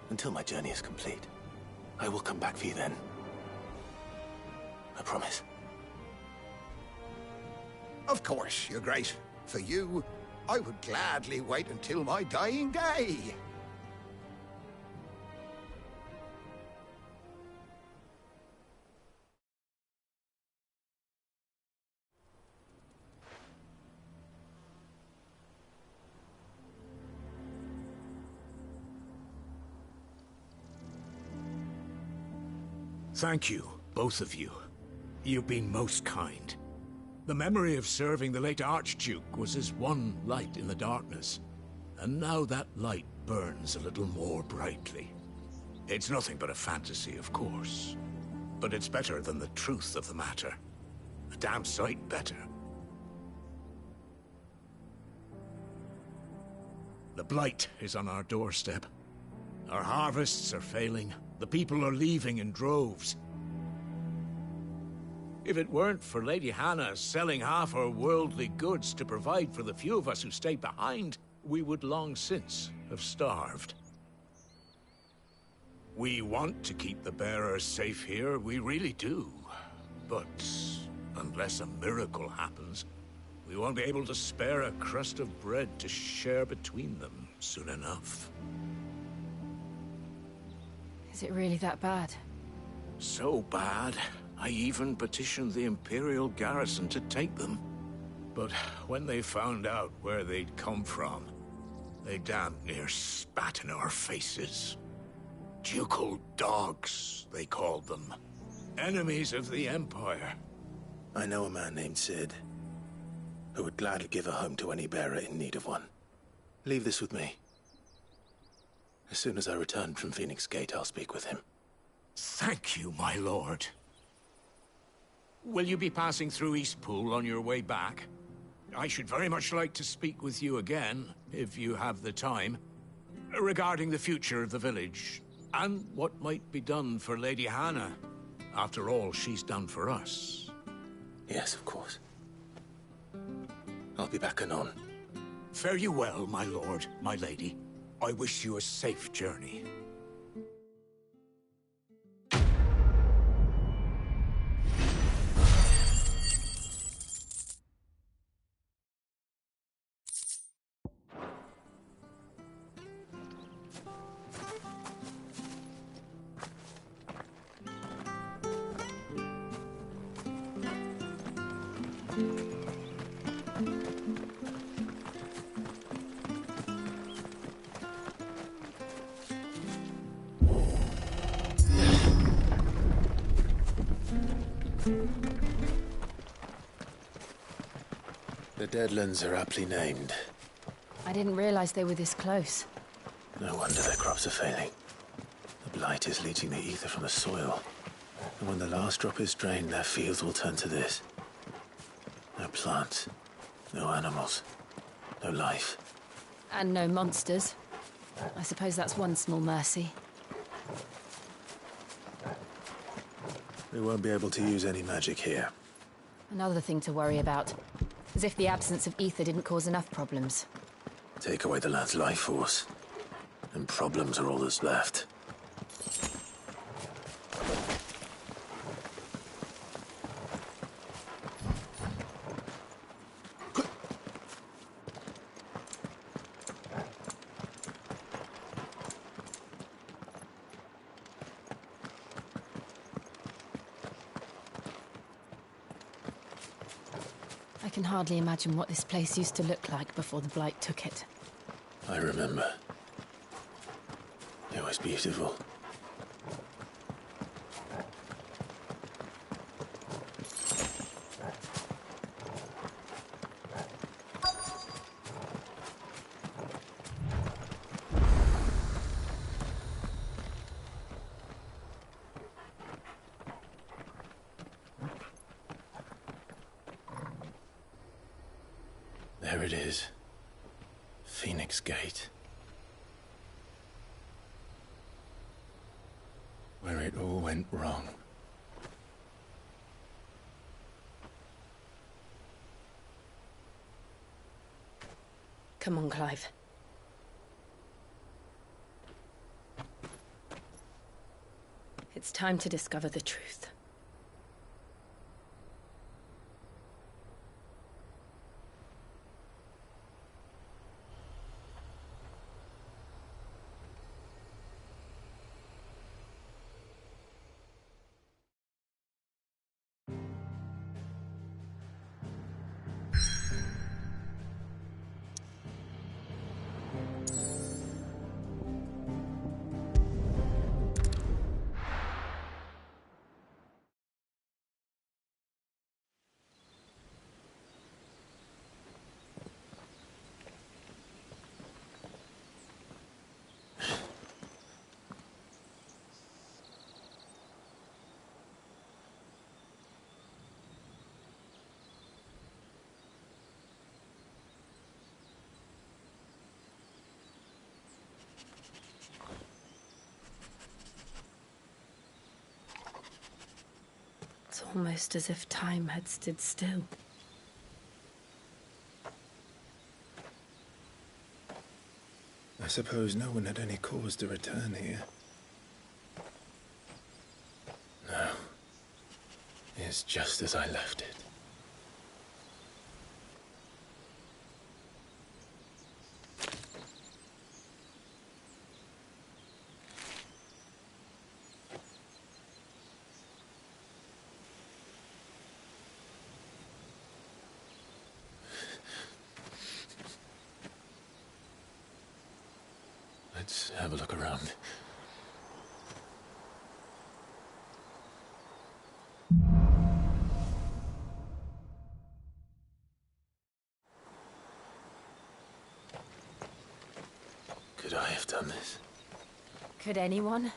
until my journey is complete? I will come back for you then. I promise. Of course, Your Grace. For you, I would gladly wait until my dying day. Thank you, both of you. You've been most kind. The memory of serving the late Archduke was as one light in the darkness, and now that light burns a little more brightly. It's nothing but a fantasy, of course, but it's better than the truth of the matter. A damn sight better. The blight is on our doorstep. Our harvests are failing. The people are leaving in droves. If it weren't for Lady Hannah selling half her worldly goods to provide for the few of us who stayed behind, we would long since have starved. We want to keep the bearers safe here, we really do. But unless a miracle happens, we won't be able to spare a crust of bread to share between them soon enough. Is it really that bad? So bad, I even petitioned the Imperial garrison to take them. But when they found out where they'd come from, they damn near spat in our faces. Ducal dogs, they called them. Enemies of the Empire. I know a man named Sid, who would gladly give a home to any bearer in need of one. Leave this with me. As soon as I return from Phoenix Gate, I'll speak with him. Thank you, my lord. Will you be passing through Eastpool on your way back? I should very much like to speak with you again, if you have the time, regarding the future of the village, and what might be done for Lady Hannah. After all she's done for us. Yes, of course. I'll be back anon. Fare you well, my lord, my lady. I wish you a safe journey. The Deadlands are aptly named. I didn't realize they were this close. No wonder their crops are failing. The blight is leaching the ether from the soil. And when the last drop is drained, their fields will turn to this. No plants, no animals, no life. And no monsters. I suppose that's one small mercy. We won't be able to use any magic here. Another thing to worry about. As if the absence of ether didn't cause enough problems. Take away the lad's life force, and problems are all that's left. I can hardly imagine what this place used to look like before the blight took it. I remember. It was beautiful. There it is. Phoenix Gate. Where it all went wrong. Come on, Clive. It's time to discover the truth. It's almost as if time had stood still. I suppose no one had any cause to return here. No. It's just as I left it. Let's have a look around. Could I have done this? Could anyone?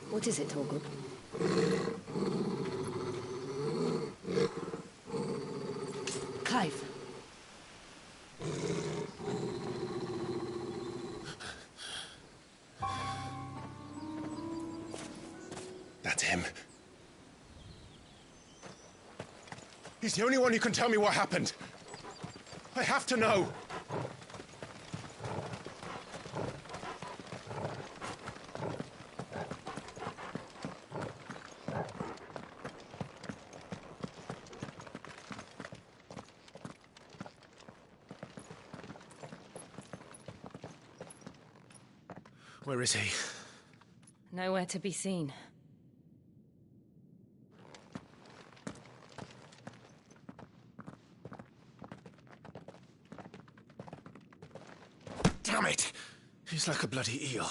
What is it, Torgal? Clive. That's him. He's the only one who can tell me what happened. I have to know. Where is he? Nowhere to be seen. Damn it! He's like a bloody eel.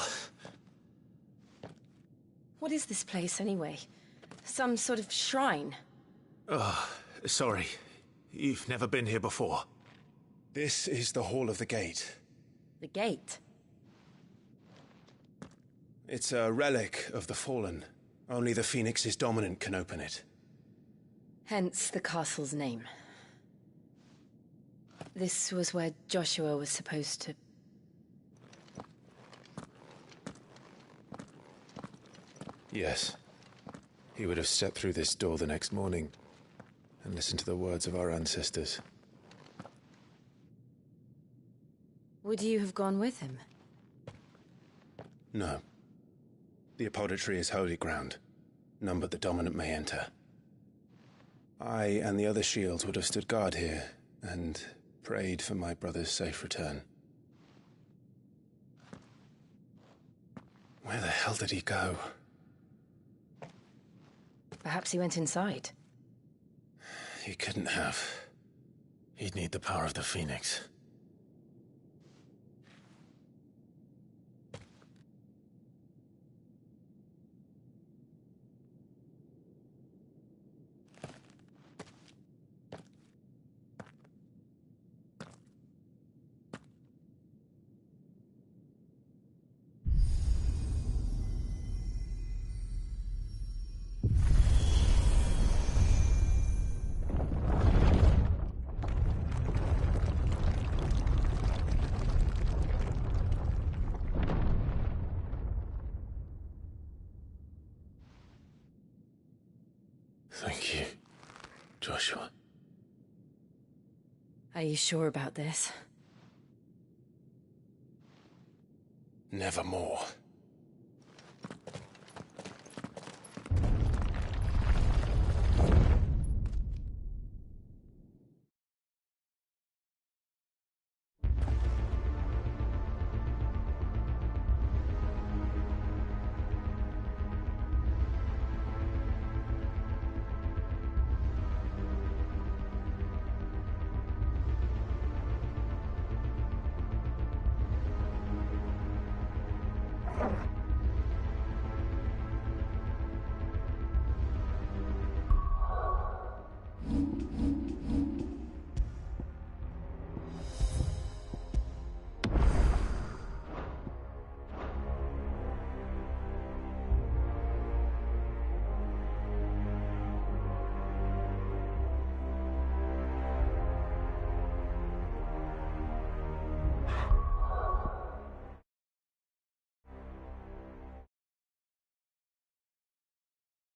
What is this place, anyway? Some sort of shrine? Oh, sorry. You've never been here before. This is the Hall of the Gate. The gate? It's a relic of the Fallen. Only the Phoenix's dominant can open it. Hence the castle's name. This was where Joshua was supposed to... Yes. He would have stepped through this door the next morning and listened to the words of our ancestors. Would you have gone with him? No. The apodatory is holy ground. None but the dominant may enter. I and the other shields would have stood guard here and prayed for my brother's safe return. Where the hell did he go? Perhaps he went inside. He couldn't have. He'd need the power of the Phoenix. Thank you, Joshua. Are you sure about this? Nevermore.